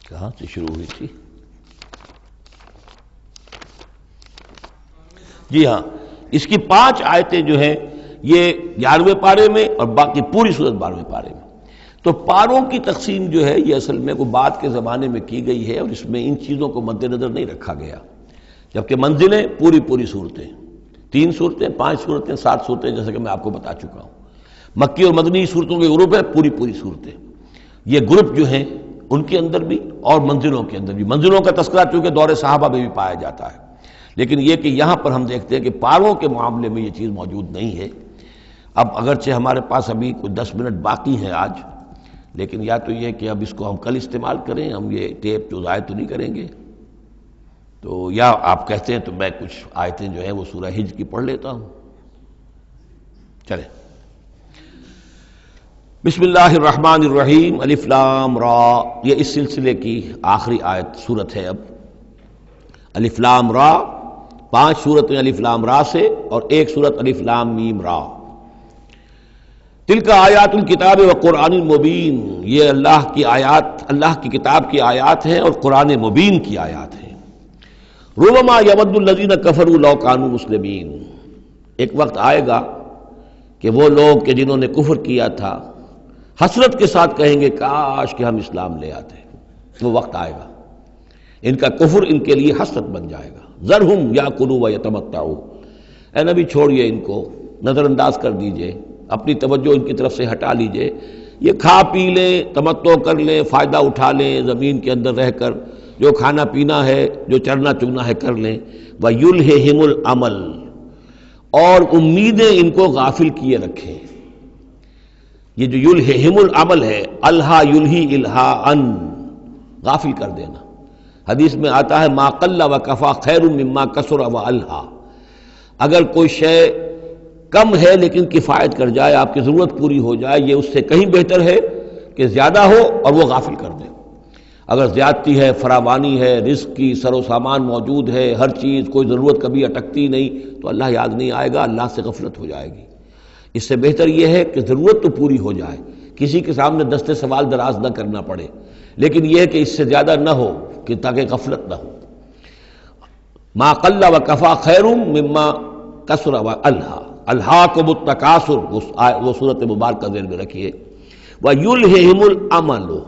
کہاں سے شروع ہوئی تھی؟ جی ہاں، اس کی 5 آیتیں جو ہیں یہ 11ویں پارے میں اور باقی پوری صورت 12ویں پارے میں۔ تو پاروں کی تقسیم جو ہے یہ اصل میں کوئی بعد کے زمانے میں کی گئی ہے، اور اس میں ان چیزوں کو مد نظر نہیں رکھا گیا، جبکہ منزلیں پوری صورتیں، 3 صورتیں، 5 صورتیں، 7 صورتیں، جیسے کہ میں آپ کو بتا چکا ہوں۔ مکی اور مدنی صورتوں کے گروپ ہے، پوری صورتیں۔ یہ گروپ جو ہیں ان کے اندر بھی اور منزلوں کے اندر بھی، منزلوں کا تذکرہ چونکہ دور صحابہ میں بھی پایا جاتا ہے، لیکن یہ کہ یہاں پر ہم دیکھتے ہیں کہ پاروں کے معاملے میں یہ چیز موجود نہیں ہے۔ اب اگرچہ ہمارے پاس ابھی کوئی 10 منٹ باقی ہیں آج، لیکن یا تو یہ کہ اب اس کو ہم کل استعمال کریں، ہم یہ ٹیپ جو ضائع تو نہیں کریں گے، تو یا آپ کہتے ہیں تو میں کچھ آیتیں جو ہیں وہ سورہ ہجر کی پڑھ لیتا ہوں۔ چلیں، بسم اللہ الرحمن الرحیم، الف لام را، یہ اس سلسلے کی آخری آیت صورت ہے۔ اب الف لام را، 5 صورتیں الف لام را سے اور ایک صورت الف لام میم را۔ تلک آیات الکتاب و قرآن مبین، یہ اللہ کی آیات، اللہ کی کتاب کی آیات ہیں اور قرآن مبین کی آیات ہیں۔ ربما یود الذین کفروا لو کانوا مسلمین، ایک وقت آئے گا کہ وہ لوگ کہ جنہوں نے کفر کیا تھا حسرت کے ساتھ کہیں گے کاش کہ ہم اسلام لے آتے۔ وہ وقت آئے گا، ان کا کفر ان کے لیے حسرت بن جائے گا۔ ذرہم یاکلوا ویتمتعوا، اے نبی چھوڑیے ان کو، نظر انداز کر دیجئے، اپنی توجہ ان کی طرف سے ہٹا لیجئے، یہ کھا پی لیں، تمتع کر لیں، فائدہ اٹھا لیں، زمین کے اندر رہ کر جو کھانا پینا ہے، جو چرنا چگنا ہے کر لیں۔ وَيُلْهِهِمُ الْعَمَلُ، اور امیدیں ان کو غافل کیے رکھیں۔ یہ جو یلہہم العمل ہے، الہا یلہی الہاءً، غافل کر دینا۔ حدیث میں آتا ہے ما قل و کفا خیر مما کثر و الہا، اگر کوئی شے کم ہے لیکن کفایت کر جائے، آپ کی ضرورت پوری ہو جائے، یہ اس سے کہیں بہتر ہے کہ زیادہ ہو اور وہ غافل کر دے۔ اگر زیادتی ہے، فراوانی ہے، رزق کی سر و سامان موجود ہے، ہر چیز، کوئی ضرورت کبھی اٹکتی نہیں، تو اللہ یاد نہیں آئے گا، اللہ سے غفلت ہو جائے گی۔ اس سے بہتر یہ ہے کہ ضرورت تو پوری ہو جائے، کسی کے سامنے دست سوال دراز نہ کرنا پڑے، لیکن یہ ہے کہ اس سے زیادہ نہ ہو کہ تاکہ غفلت نہ ہو۔ ما قل و کفا خیر مما کثر و الہا، الہاکم التکاثر، وہ صورت مبارکہ ذہن میں رکھیے۔ وَيُلْهِهِمُ الْعَمَلُ،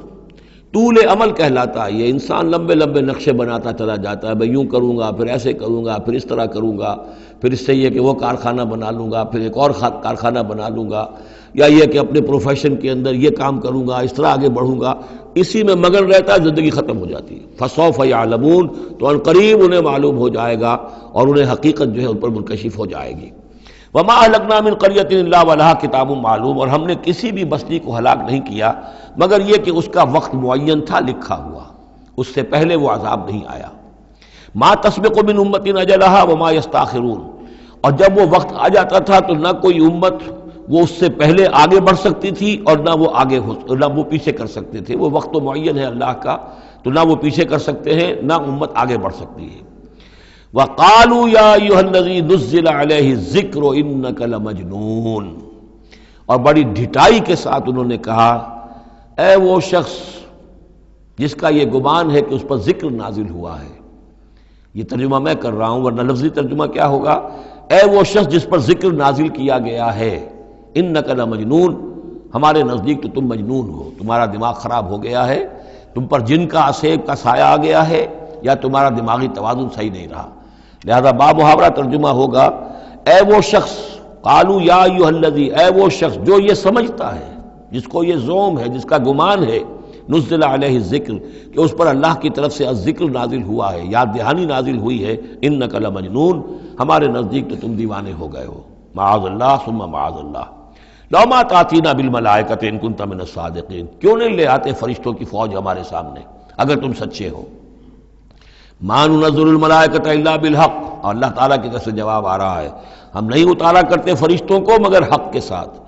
طول عمل کہلاتا ہے، یہ انسان لمبے لمبے نقشے بناتا چلا جاتا ہے، میں یوں کروں گا، پھر ایسے کروں گا، پھر اس طرح کروں گا، پھر اس سے یہ کہ وہ کارخانہ بنا لوں گا، پھر ایک اور کارخانہ بنا لوں گا، یا یہ کہ اپنے پروفیشن کے اندر یہ کام کروں گا، اس طرح آگے بڑھوں گا، اسی میں مگن رہتا ہے، زندگی ختم ہو جاتی ہے۔ فَسَوْفَ يَعْلَمُونَ، تو ان قریب انہیں معلوم ہو جائے گا اور انہیں حقیقت جو ہے ان پر منکشف ہو جائے گی۔ وَمَا أَهْلَكْنَا مِنْ قَرْيَةٍ إِلَّا وَلَهَا کِتَابٌ معلوم، اور ہم نے کسی بھی بستی کو ہلاک نہیں کیا مگر یہ کہ اس کا وقت معین تھا لکھا ہوا، اس سے پہلے وہ عذاب نہیں آیا۔ مَا تَسْبِقُ مِنْ أُمَّةٍ أَجَلَهَا وَمَا يَسْتَأْخِرُونَ، اور جب وہ وقت آ جاتا تھا تو نہ کوئی امت وہ اس سے پہلے آگے بڑھ سکتی تھی اور نہ وہ پیچھے کر سکتے تھے۔ وہ وقت تو معین ہے اللہ کا، تو نہ وہ پیچھے کر سکتے ہیں نہ امت آگے بڑھ سکتی ہے۔ وَقَالُوا يَا أَيُّهَا الَّذِي نُزِّلَ عَلَيْهِ الذِّكْرُ إِنَّكَ لَمَجْنُونٌ، اور بڑی ڈھٹائی کے ساتھ انہوں نے کہا اے وہ شخص جس کا یہ گمان ہے کہ اس پر ذکر نازل ہوا ہے. یہ ترجمہ میں کر رہا ہوں، ورنہ لفظی ترجمہ کیا ہوگا؟ اے وہ شخص جس پر ذکر نازل کیا گیا ہے، انک لمجنون، ہمارے نزدیک تو تم مجنون ہو، تمہارا دماغ خراب ہو گیا ہے، تم پر جن کا اسیب کا سایہ آ گیا ہے، یا تمہارا دماغی توازن صحیح نہیں رہا. لہذا بامحاورہ ترجمہ ہوگا اے وہ شخص، قالوا یا ایھا الذی، اے وہ شخص جو یہ سمجھتا ہے، جس کو یہ زوم ہے، جس کا گمان ہے، نزل علیہ الذکر، کہ اس پر اللہ کی طرف سے الذکر نازل ہوا ہے، یاد دہانی نازل ہوئی ہے، انک لمجنون، ہمارے نزدیک تو تم دیوانے ہو گئے ہو. معاذ اللہ ثم معاذ اللہ. لو ما تاتینا بالملائکۃ ان کنت من الصادقین، کیوں نہیں لے آتے فرشتوں کی فوج ہمارے سامنے اگر تم سچے ہو. ما ننزل الملائکۃ الا بالحق، اور اللہ تعالیٰ کی طرف سے جواب آ رہا ہے ہم نہیں اتارا کرتے فرشتوں کو مگر حق کے ساتھ.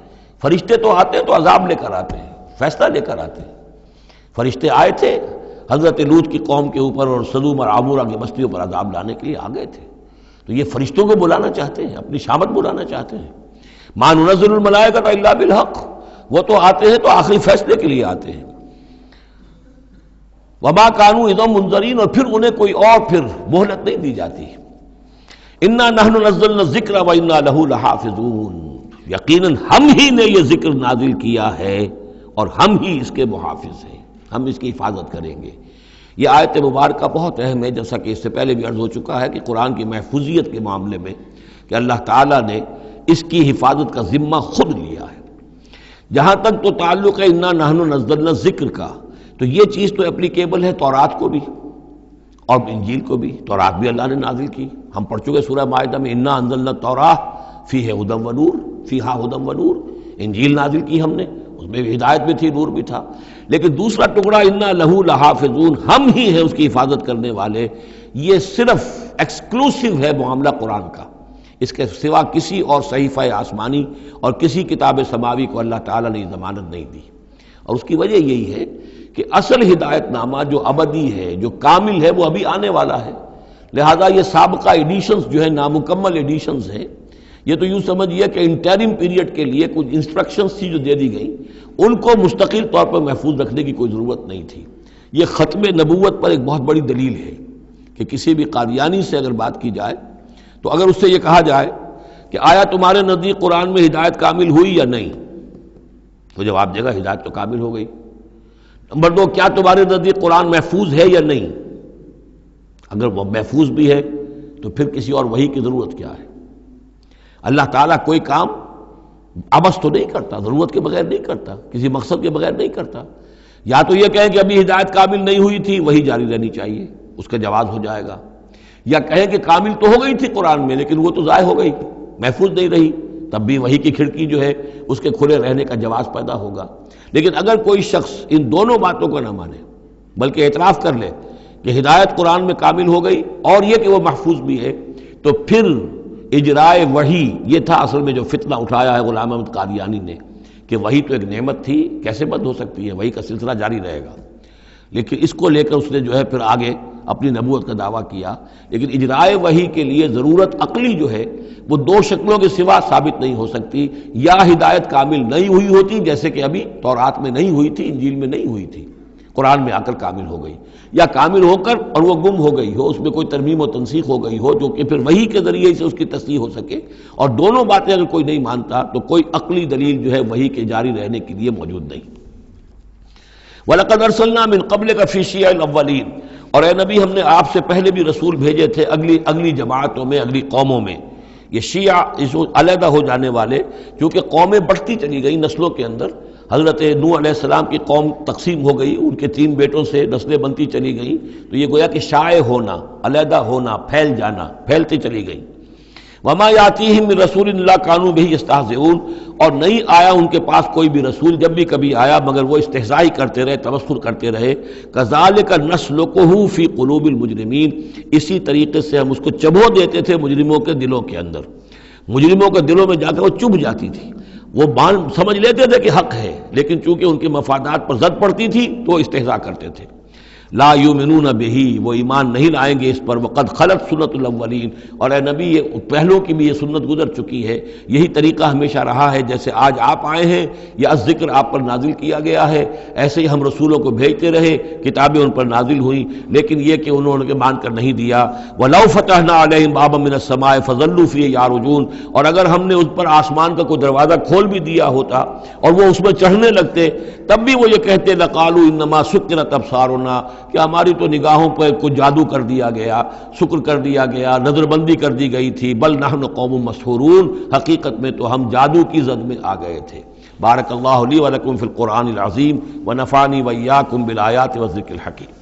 فرشتے تو آتے ہیں تو عذاب لے کر آتے ہیں، فیصلہ لے کر آتے ہیں. فرشتے آئے تھے حضرت لوط کی قوم کے اوپر اور سدوم اور عمورہ کی بستیوں پر عذاب لانے کے لیے آ گئے تھے. تو یہ فرشتوں کو بلانا چاہتے ہیں، اپنی شامت بلانا چاہتے ہیں. ما ننزل الملائکۃ الا بالحق، وہ تو آتے ہیں تو آخری فیصلے کے لیے آتے ہیں. وما کانوا اذا منذرین، اور پھر انہیں کوئی اور پھر مہلت نہیں دی جاتی. انا نحن نزلنا الذکر وانا لہ لحافظون، یقیناً ہم ہی نے یہ ذکر نازل کیا ہے اور ہم ہی اس کے محافظ ہیں، ہم اس کی حفاظت کریں گے. یہ آیت مبارکہ بہت اہم ہے، جیسا کہ اس سے پہلے بھی عرض ہو چکا ہے کہ قرآن کی محفوظیت کے معاملے میں کہ اللہ تعالیٰ نے اس کی حفاظت کا ذمہ خود لیا ہے. جہاں تک تو تعلق ہے انا نحن نزلنا الذکر کا، تو یہ چیز تو اپلیکیبل ہے تورات کو بھی اور انجیل کو بھی. تورات بھی اللہ نے نازل کی، ہم پڑھ چکے سورہ مائدہ میں انا انزلنا التوراۃ فیہا ھدی ونور، فیہا ھدی ونور. انجیل نازل کی ہم نے، اس میں بھی ہدایت بھی تھی، نور بھی تھا. لیکن دوسرا ٹکڑا انا لہ لحافظون، ہم ہی ہیں اس کی حفاظت کرنے والے، یہ صرف ایکسکلوسیو ہے معاملہ قرآن کا. اس کے سوا کسی اور صحیفہ آسمانی اور کسی کتاب سماوی کو اللہ تعالیٰ نے ضمانت نہیں دی. اور اس کی وجہ یہی ہے کہ اصل ہدایت نامہ جو ابدی ہے، جو کامل ہے، وہ ابھی آنے والا ہے. لہذا یہ سابقہ ایڈیشنز جو ہیں، نامکمل ایڈیشنز ہیں، یہ تو یوں سمجھیے کہ انٹرم پیریڈ کے لیے کچھ انسٹرکشنز تھی جو دے دی گئیں، ان کو مستقل طور پر محفوظ رکھنے کی کوئی ضرورت نہیں تھی. یہ ختم نبوت پر ایک بہت بڑی دلیل ہے کہ کسی بھی قادیانی سے اگر بات کی جائے تو اگر اس سے یہ کہا جائے کہ آیا تمہارے نزدیک قرآن میں ہدایت کامل ہوئی یا نہیں، تو جواب دے گا ہدایت تو کامل ہو گئی. نمبر 2، کیا تمہارے نزدیک قرآن محفوظ ہے یا نہیں؟ اگر وہ محفوظ بھی ہے تو پھر کسی اور وحی کی ضرورت کیا ہے؟ اللہ تعالیٰ کوئی کام عبث تو نہیں کرتا، ضرورت کے بغیر نہیں کرتا، کسی مقصد کے بغیر نہیں کرتا. یا تو یہ کہیں کہ ابھی ہدایت کامل نہیں ہوئی تھی، وہی جاری رہنی چاہیے، اس کا جواز ہو جائے گا. یا کہیں کہ کامل تو ہو گئی تھی قرآن میں لیکن وہ تو ضائع ہو گئی، محفوظ نہیں رہی، تب بھی وحی کی کھڑکی جو ہے اس کے کھلے رہنے کا جواز پیدا ہوگا. لیکن اگر کوئی شخص ان دونوں باتوں کو نہ مانے بلکہ اعتراف کر لے کہ ہدایت قرآن میں کامل ہو گئی اور یہ کہ وہ محفوظ بھی ہے، تو پھر اجرائے وحی، یہ تھا اصل میں جو فتنہ اٹھایا ہے غلام احمد قادیانی نے کہ وحی تو ایک نعمت تھی، کیسے بند ہو سکتی ہے، وحی کا سلسلہ جاری رہے گا. لیکن اس کو لے کر اس نے جو ہے پھر آگے اپنی نبوت کا دعویٰ کیا. لیکن اجرائے وحی کے لیے ضرورت عقلی جو ہے وہ دو شکلوں کے سوا ثابت نہیں ہو سکتی. یا ہدایت کامل نہیں ہوئی ہوتی جیسے کہ ابھی تورات میں نہیں ہوئی تھی، انجیل میں نہیں ہوئی تھی، قرآن میں آ کر کامل ہو گئی، یا کامل ہو کر اور وہ گم ہو گئی ہو، اس میں کوئی ترمیم و تنسیخ ہو گئی ہو جو کہ پھر وحی کے ذریعے سے اس کی تصحیح ہو سکے. اور دونوں باتیں اگر کوئی نہیں مانتا تو کوئی عقلی دلیل جو ہے وحی کے جاری رہنے کے لیے موجود نہیں. وَلَقَدْ أَرْسَلْنَا مِن قَبْلِكَ فِي شِيَعِ الْأَوَّلِينَ، اور اے نبی ہم نے آپ سے پہلے بھی رسول بھیجے تھے اگلی جماعتوں میں، اگلی قوموں میں. یہ شیعہ علیحدہ ہو جانے والے، کیونکہ قومیں بڑھتی چلی گئیں نسلوں کے اندر. حضرت نوح علیہ السلام کی قوم تقسیم ہو گئی، ان کے 3 بیٹوں سے نسلیں بنتی چلی گئیں، تو یہ گویا کہ شائع ہونا، علیحدہ ہونا، پھیل جانا، پھیلتی چلی گئیں. وما یاتیہم من رسول الا کانوا بہ یستہزئون، اور نہیں آیا ان کے پاس کوئی بھی رسول، جب بھی کبھی آیا مگر وہ استہزاء کرتے رہے، تمسخر کرتے رہے. کذالک نسلکہ فی قلوب المجرمین، اسی طریقے سے ہم اس کو چبھو دیتے تھے مجرموں کے دلوں کے اندر. مجرموں کے دلوں میں جا کر وہ چبھ جاتی تھی، وہ سمجھ لیتے تھے کہ حق ہے، لیکن چونکہ ان کے مفادات پر زد پڑتی تھی تو وہ استہزاء کرتے تھے. لا یؤمنون بہ، وہ ایمان نہیں لائیں گے اس پر، وقد خلت سنت الاولین، اور اے نبی یہ پہلوں کی بھی یہ سنت گزر چکی ہے، یہی طریقہ ہمیشہ رہا ہے، جیسے آج آپ آئے ہیں یا ذکر آپ پر نازل کیا گیا ہے، ایسے ہی ہم رسولوں کو بھیجتے رہے، کتابیں ان پر نازل ہوئیں، لیکن یہ کہ انہوں نے مان کر نہیں دیا۔ وَلَوْ فَتَحْنَا عَلَيْهِمْ بَابًا مِّنَ السَّمَاءِ فَظَلُّوا فِيهِ يَعْرُجُونَ، اور اگر ہم نے اس پر آسمان کا کوئی دروازہ کھول بھی دیا ہوتا اور وہ اس میں چڑھنے لگتے، تب بھی وہ یہ کہتے لَقَالُوا إِنَّمَا سُكِّرَتْ أَبْصَارُنَا، کہ ہماری تو نگاہوں پہ کچھ جادو کر دیا گیا، شکر کر دیا گیا، نظر بندی کر دی گئی تھی، بل نحن قوم مسحورون، حقیقت میں تو ہم جادو کی زد میں آ گئے تھے۔ بارک اللہ لی ولکم فی القرآن العظیم ونفعنی وإیاکم بالآیات والذکر الحکیم۔